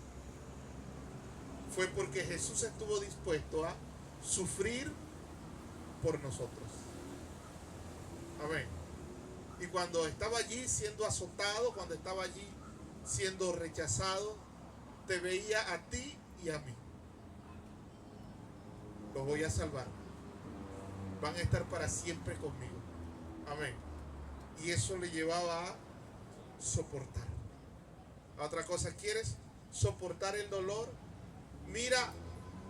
fue porque Jesús estuvo dispuesto a sufrir por nosotros. Amén. Y cuando estaba allí siendo azotado, cuando estaba allí siendo rechazado, te veía a ti y a mí. Los voy a salvar. Van a estar para siempre conmigo. Amén. Y eso le llevaba a soportar. Otra cosa, ¿quieres soportar el dolor? Mira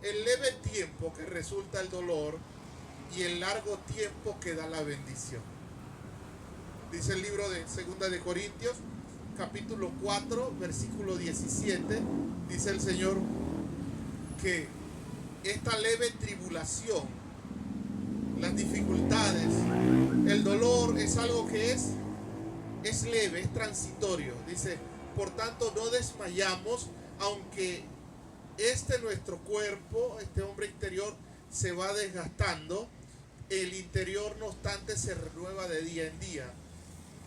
el leve tiempo que resulta el dolor y el largo tiempo que da la bendición. Dice el libro de 2 de Corintios, capítulo 4, versículo 17, dice el Señor que esta leve tribulación, las dificultades, el dolor es algo que es leve, es transitorio. Dice: por tanto no desmayamos, aunque nuestro cuerpo, este hombre interior, se va desgastando, el interior no obstante se renueva de día en día,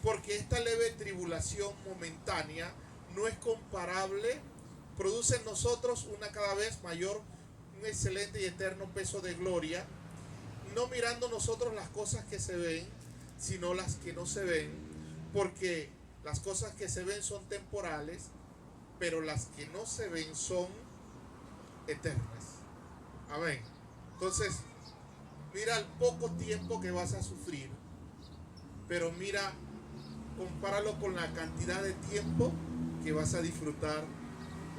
porque esta leve tribulación momentánea no es comparable, produce en nosotros una cada vez mayor, un excelente y eterno peso de gloria, no mirando nosotros las cosas que se ven, sino las que no se ven, porque las cosas que se ven son temporales, pero las que no se ven son eternas. Amén. Entonces, mira el poco tiempo que vas a sufrir, pero mira, compáralo con la cantidad de tiempo que vas a disfrutar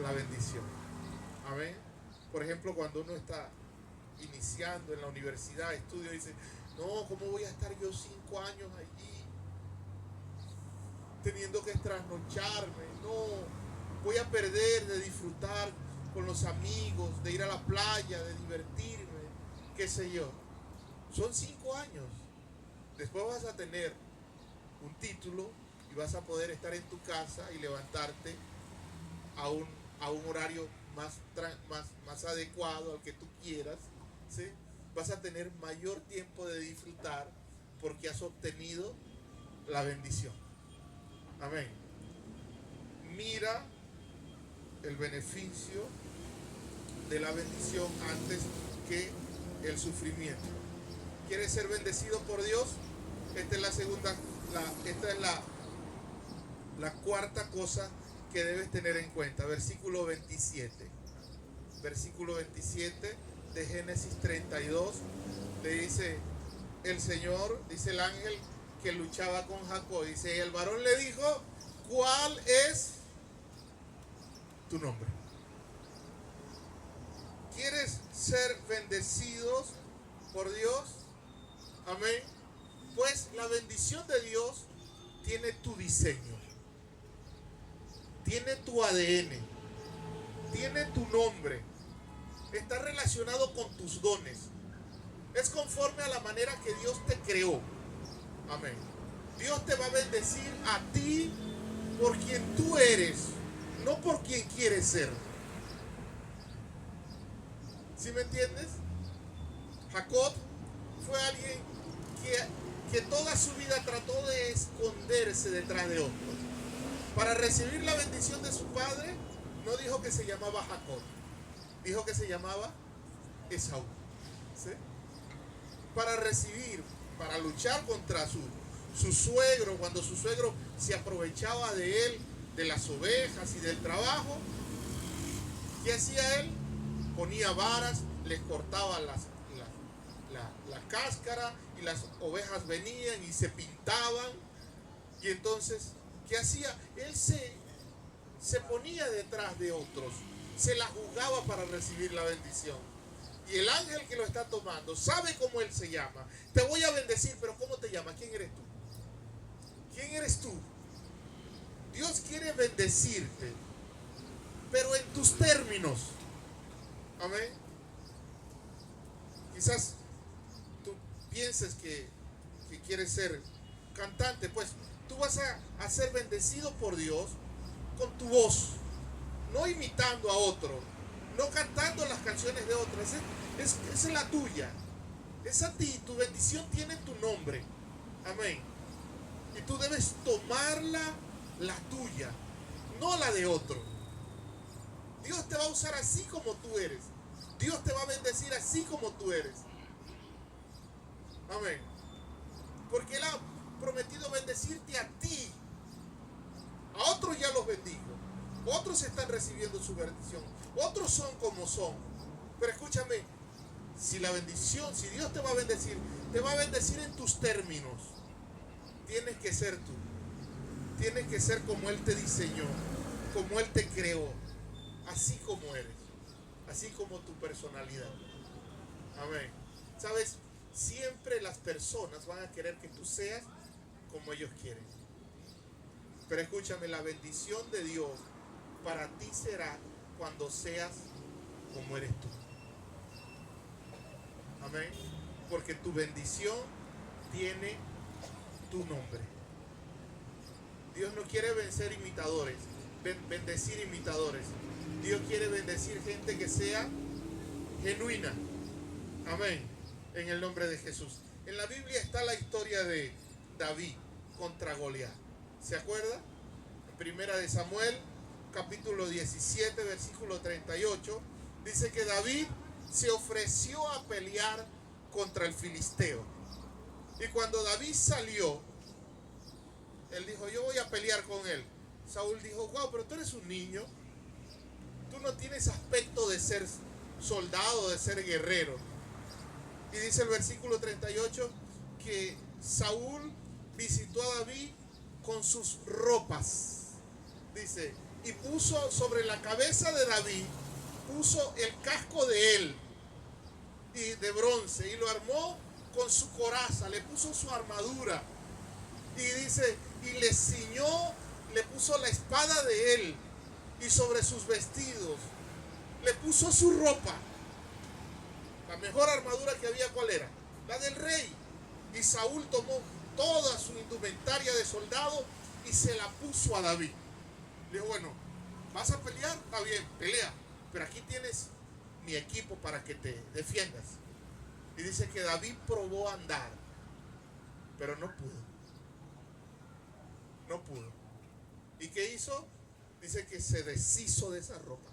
la bendición. Amén. Por ejemplo, cuando uno está iniciando en la universidad, estudio, dice: no, ¿cómo voy a estar yo 5 años allí teniendo que trasnocharme? No, voy a perder de disfrutar con los amigos, de ir a la playa, de divertirme, qué sé yo. Son 5 años. Después vas a tener un título y vas a poder estar en tu casa y levantarte a un horario más adecuado, al que tú quieras, ¿sí? Vas a tener mayor tiempo de disfrutar porque has obtenido la bendición. Amén. Mira el beneficio de la bendición antes que el sufrimiento. ¿Quieres ser bendecido por Dios? Esta es la cuarta cosa que debes tener en cuenta. Versículo 27. Versículo 27 de Génesis 32. Le dice el Señor, dice el ángel que luchaba con Jacob. Dice, y el varón le dijo, ¿cuál es tu nombre? ¿Quieres ser bendecidos por Dios? Amén. Pues la bendición de Dios tiene tu diseño, tiene tu ADN, tiene tu nombre, está relacionado con tus dones, es conforme a la manera que Dios te creó. Amén. Dios te va a bendecir a ti por quien tú eres, no por quien quieres ser. ¿Sí me entiendes? Jacob fue alguien que toda su vida trató de esconderse detrás de otros. Para recibir la bendición de su padre, no dijo que se llamaba Jacob, dijo que se llamaba Esaú. ¿Sí? Para luchar contra su suegro, cuando su suegro se aprovechaba de él, de las ovejas y del trabajo, ¿qué hacía él? Ponía varas, les cortaba la cáscara y las ovejas venían y se pintaban. Y entonces, ¿qué hacía? Él se ponía detrás de otros, se la jugaba para recibir la bendición. Y el ángel que lo está tomando sabe cómo él se llama. Te voy a bendecir, pero ¿cómo te llamas? ¿Quién eres tú? ¿Quién eres tú? Dios quiere bendecirte, pero en tus términos. Amén. Quizás tú pienses que quieres ser cantante, pues tú vas a ser bendecido por Dios con tu voz, no imitando a otro, no cantando las canciones de otros. Esa es la tuya, es a ti. Tu bendición tiene tu nombre. Amén. Y tú debes tomarla, la tuya, no la de otro. Dios te va a usar así como tú eres. Dios te va a bendecir así como tú eres. Amén. Porque Él ha prometido bendecirte a ti. A otros ya los bendijo. Otros están recibiendo su bendición. Otros son como son. Pero escúchame, si Dios te va a bendecir en tus términos. Tienes que ser tú. Tienes que ser como Él te diseñó, como Él te creó, así como eres, así como tu personalidad. Amén. ¿Sabes? Siempre las personas van a querer que tú seas como ellos quieren. Pero escúchame, la bendición de Dios para ti será cuando seas como eres tú. Amén. Porque tu bendición tiene tu nombre. Dios no quiere bendecir imitadores. Dios quiere bendecir gente que sea genuina. Amén. En el nombre de Jesús. En la Biblia está la historia de David contra Goliat. ¿Se acuerda? En Primera de Samuel, capítulo 17, versículo 38, dice que David se ofreció a pelear contra el filisteo. Y cuando David salió, él dijo, yo voy a pelear con él. Saúl dijo, wow, pero tú eres un niño. Tú no tienes aspecto de ser soldado, de ser guerrero. Y dice el versículo 38 que Saúl visitó a David con sus ropas. Dice, y puso sobre la cabeza de David, puso el casco de él y de bronce y lo armó con su coraza, le puso su armadura. Y dice, y le ciñó, le puso la espada de él y sobre sus vestidos le puso su ropa. La mejor armadura que había, ¿cuál era? La del rey. Y Saúl tomó toda su indumentaria de soldado y se la puso a David. Le dijo, bueno, ¿vas a pelear? Está bien, pelea. pero aquí tienes mi equipo para que te defiendas. Y dice que David probó andar, pero no pudo. No pudo. ¿Y qué hizo? Dice que se deshizo de esa ropa.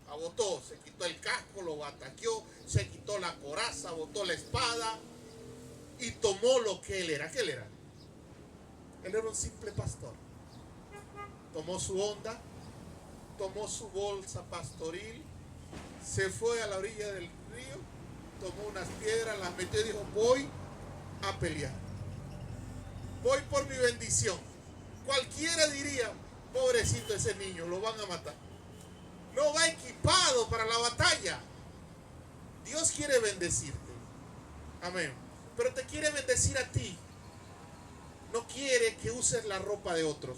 Botó, se quitó el casco, lo bataqueó, se quitó la coraza, botó la espada y tomó lo que él era. ¿Qué él era? Él era un simple pastor. Tomó su onda, tomó su bolsa pastoril, se fue a la orilla del río, tomó unas piedras, las metió y dijo: voy a pelear. Voy por mi bendición. Cualquiera diría: pobrecito ese niño, lo van a matar. No va equipado para la batalla. Dios quiere bendecirte. Amén. Pero te quiere bendecir a ti. No quiere que uses la ropa de otros.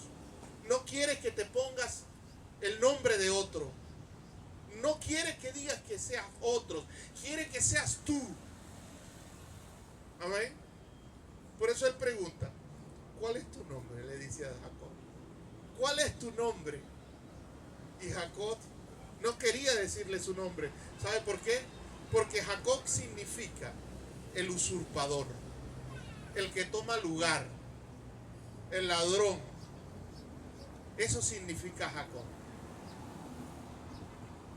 No quiere que te pongas el nombre de otro. No quiere que digas que seas otros. Quiere que seas tú. Amén. Por eso él pregunta: ¿cuál es tu nombre? Le dice a Jacob. ¿Cuál es tu nombre? Y Jacob no quería decirle su nombre. ¿Sabe por qué? Porque Jacob significa el usurpador, el que toma lugar, el ladrón. Eso significa Jacob.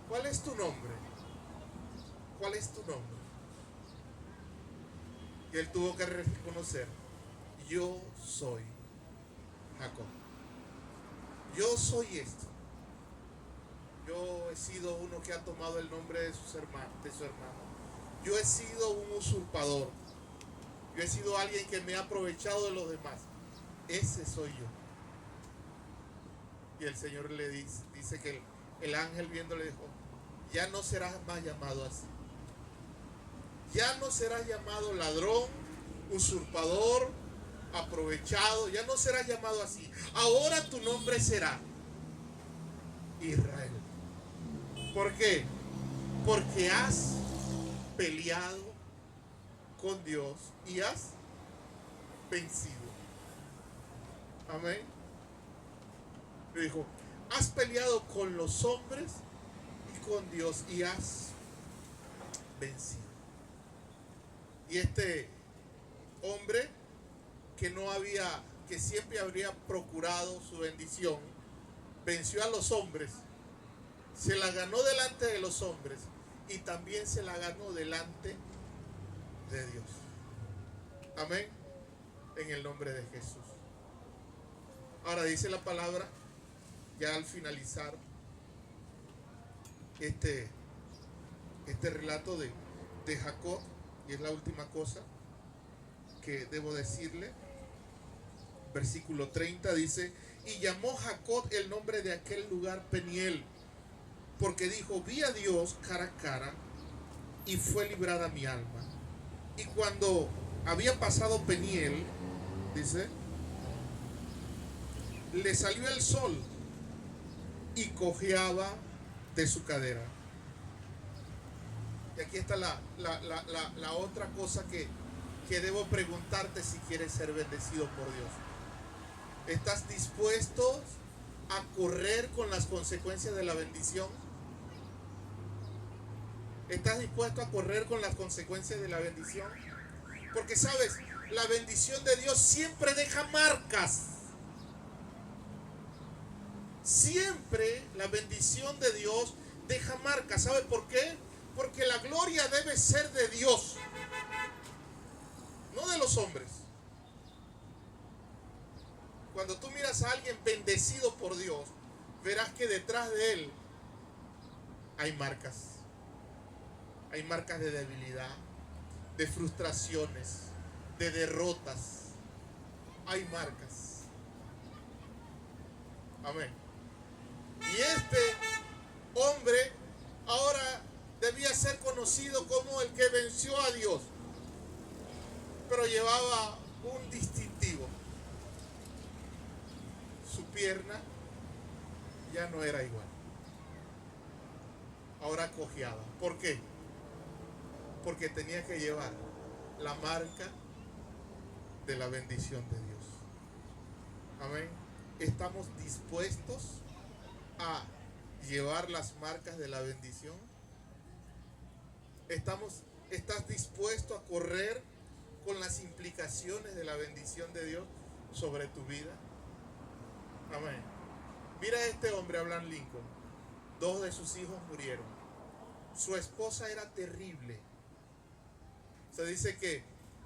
¿Cuál es tu nombre? ¿Cuál es tu nombre? Y él tuvo que reconocer: yo soy Jacob. Yo soy esto. Yo he sido uno que ha tomado el nombre de su hermano. Yo he sido un usurpador. Yo he sido alguien que me ha aprovechado de los demás. Ese soy yo. Y el Señor le dice que el ángel viendo le dijo: ya no serás más llamado así. Ya no serás llamado ladrón, usurpador, aprovechado. Ya no serás llamado así. Ahora tu nombre será Israel. ¿Por qué? Porque has peleado con Dios y has vencido. Amén. Le dijo: has peleado con los hombres y con Dios y has vencido. Y este hombre que siempre habría procurado su bendición, venció a los hombres, se la ganó delante de los hombres y también se la ganó delante de Dios. Amén. En el nombre de Jesús. Ahora dice la palabra, ya al finalizar este relato de Jacob, y es la última cosa que debo decirle. Versículo 30 dice: y llamó Jacob el nombre de aquel lugar Peniel, porque dijo: vi a Dios cara a cara y fue librada mi alma. Y cuando había pasado Peniel, dice, le salió el sol y cojeaba de su cadera. Y aquí está la otra cosa que debo preguntarte si quieres ser bendecido por Dios. ¿Estás dispuesto a correr con las consecuencias de la bendición? ¿Estás dispuesto a correr con las consecuencias de la bendición? Porque sabes, la bendición de Dios siempre deja marcas. Siempre la bendición de Dios deja marcas. ¿Sabe por qué? Porque la gloria debe ser de Dios, no de los hombres. Cuando tú miras a alguien bendecido por Dios, verás que detrás de él hay marcas. Hay marcas de debilidad, de frustraciones, de derrotas. Hay marcas. Amén. Y este hombre ahora debía ser conocido como el que venció a Dios, pero llevaba un distintivo. Su pierna ya no era igual. Ahora cojeaba. ¿Por qué? Porque tenía que llevar la marca de la bendición de Dios. Amén. ¿Estamos dispuestos a llevar las marcas de la bendición? ¿Estás dispuesto a correr con las implicaciones de la bendición de Dios sobre tu vida? Amén. Mira a este hombre, Abraham Lincoln. 2 de sus hijos murieron. Su esposa era terrible. Se dice que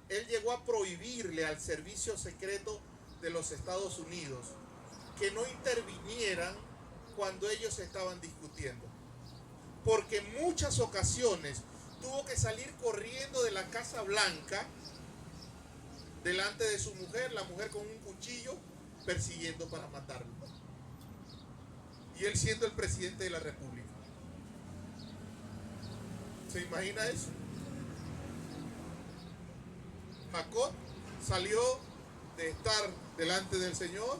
él llegó a prohibirle al servicio secreto de los Estados Unidos que no intervinieran cuando ellos estaban discutiendo, porque en muchas ocasiones tuvo que salir corriendo de la Casa Blanca delante de su mujer, la mujer con un cuchillo persiguiendo para matarlo, y él siendo el presidente de la República. ¿Se imagina eso? Jacob salió de estar delante del Señor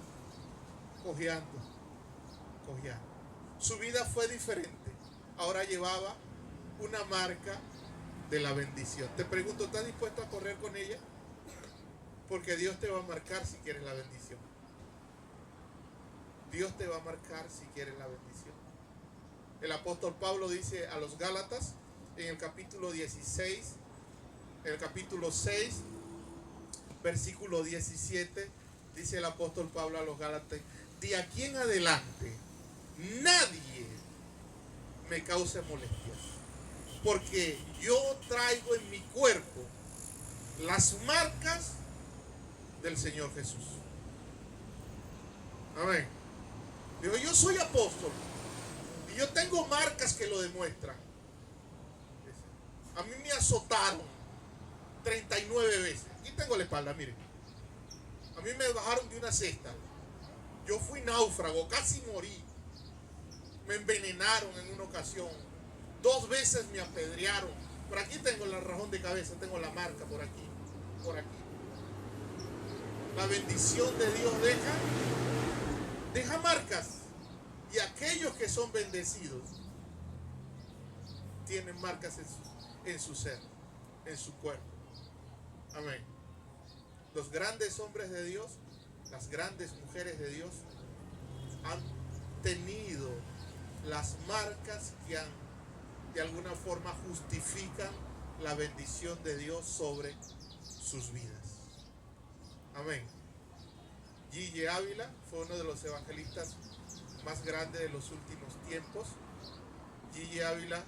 cojeando. Su vida fue diferente. Ahora llevaba una marca de la bendición. Te pregunto, ¿estás dispuesto a correr con ella? Porque Dios te va a marcar si quieres la bendición. Dios te va a marcar si quieres la bendición. El apóstol Pablo dice a los Gálatas en el capítulo 16, en el capítulo 6, versículo 17, dice el apóstol Pablo a los Gálatas: de aquí en adelante nadie me cause molestias, porque yo traigo en mi cuerpo las marcas del Señor Jesús. Amén. Digo, yo soy apóstol y yo tengo marcas que lo demuestran. A mí me azotaron 39 veces. Aquí tengo la espalda, miren. A mí me bajaron de una cesta. Yo fui náufrago, casi morí. Me envenenaron en una ocasión. 2 veces me apedrearon. Por aquí tengo el rajón de cabeza, tengo la marca por aquí, por aquí. La bendición de Dios deja marcas. Y aquellos que son bendecidos tienen marcas en su ser, en su cuerpo. Amén. Los grandes hombres de Dios, las grandes mujeres de Dios han tenido las marcas que de alguna forma justifican la bendición de Dios sobre sus vidas. Amén. G.J. Ávila fue uno de los evangelistas más grandes de los últimos tiempos. G.J. Ávila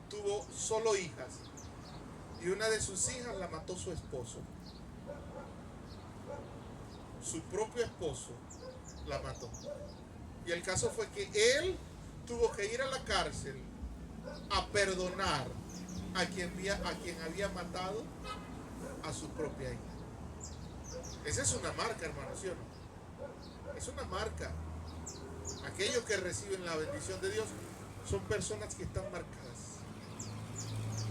tuvo solo hijas y una de sus hijas la mató su esposo. Su propio esposo la mató. Y el caso fue que él tuvo que ir a la cárcel a perdonar a quien había matado a su propia hija. Esa es una marca, hermano, ¿sí o no? Es una marca. Aquellos que reciben la bendición de Dios son personas que están marcadas.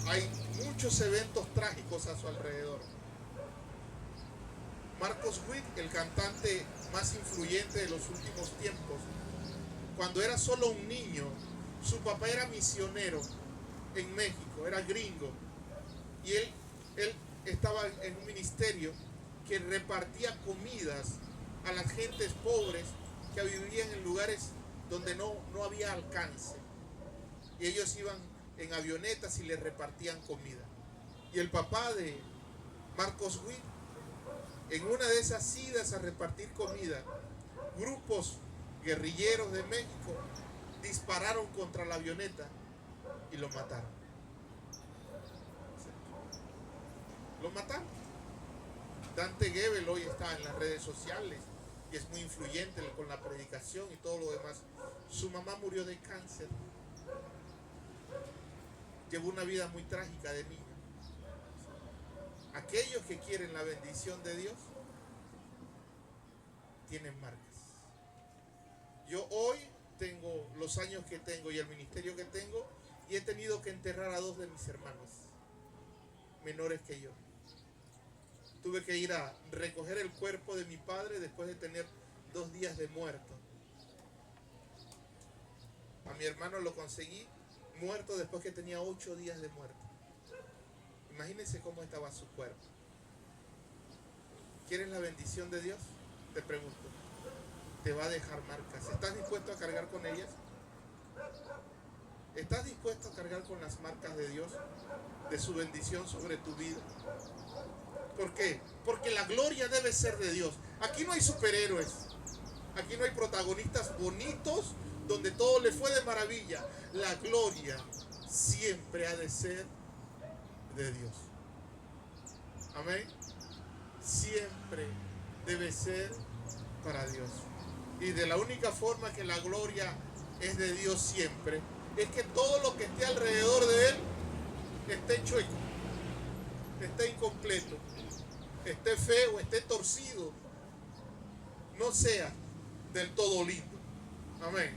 Hay muchos eventos trágicos a su alrededor. Marcos Witt, el cantante más influyente de los últimos tiempos, cuando era solo un niño, su papá era misionero en México, era gringo, y él estaba en un ministerio que repartía comidas a las gentes pobres que vivían en lugares donde no había alcance, y ellos iban en avionetas y les repartían comida. Y el papá de Marcos Witt, en una de esas idas a repartir comida, grupos guerrilleros de México dispararon contra la avioneta y lo mataron. Lo mataron. Dante Gebel hoy está en las redes sociales y es muy influyente con la predicación y todo lo demás. Su mamá murió de cáncer. Llevó una vida muy trágica de niña. Aquellos que quieren la bendición de Dios tienen marcas. Yo hoy tengo los años que tengo y el ministerio que tengo, y he tenido que enterrar a 2 de mis hermanos menores que yo. Tuve que ir a recoger el cuerpo de mi padre después de tener 2 días de muerto. A mi hermano lo conseguí muerto después que tenía 8 días de muerto. Imagínense cómo estaba su cuerpo. ¿Quieres la bendición de Dios? Te pregunto. Te va a dejar marcas. ¿Estás dispuesto a cargar con ellas? ¿Estás dispuesto a cargar con las marcas de Dios, de su bendición sobre tu vida? ¿Por qué? Porque la gloria debe ser de Dios. Aquí no hay superhéroes. Aquí no hay protagonistas bonitos donde todo le fue de maravilla. La gloria siempre ha de ser de Dios. Amén. Siempre debe ser para Dios. Y de la única forma que la gloria es de Dios siempre, es que todo lo que esté alrededor de Él esté chueco, esté incompleto, esté feo, esté torcido, no sea del todo lindo. Amén.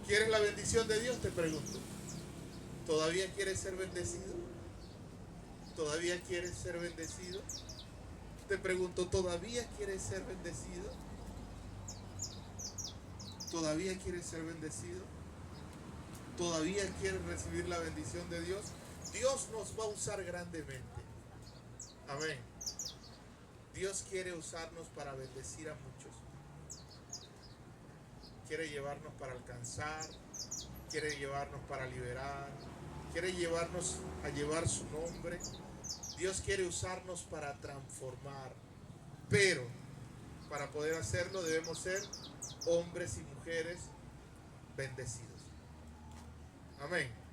¿Quieres la bendición de Dios? Te pregunto. ¿Todavía quieres ser bendecido? ¿Todavía quieres ser bendecido? Te pregunto, ¿todavía quieres ser bendecido? ¿Todavía quieres ser bendecido? ¿Todavía quieres recibir la bendición de Dios? Dios nos va a usar grandemente. Amén. Dios quiere usarnos para bendecir a muchos. Quiere llevarnos para alcanzar, quiere llevarnos para liberar, quiere llevarnos a llevar su nombre. Dios quiere usarnos para transformar, pero para poder hacerlo debemos ser hombres y mujeres bendecidos. Amén.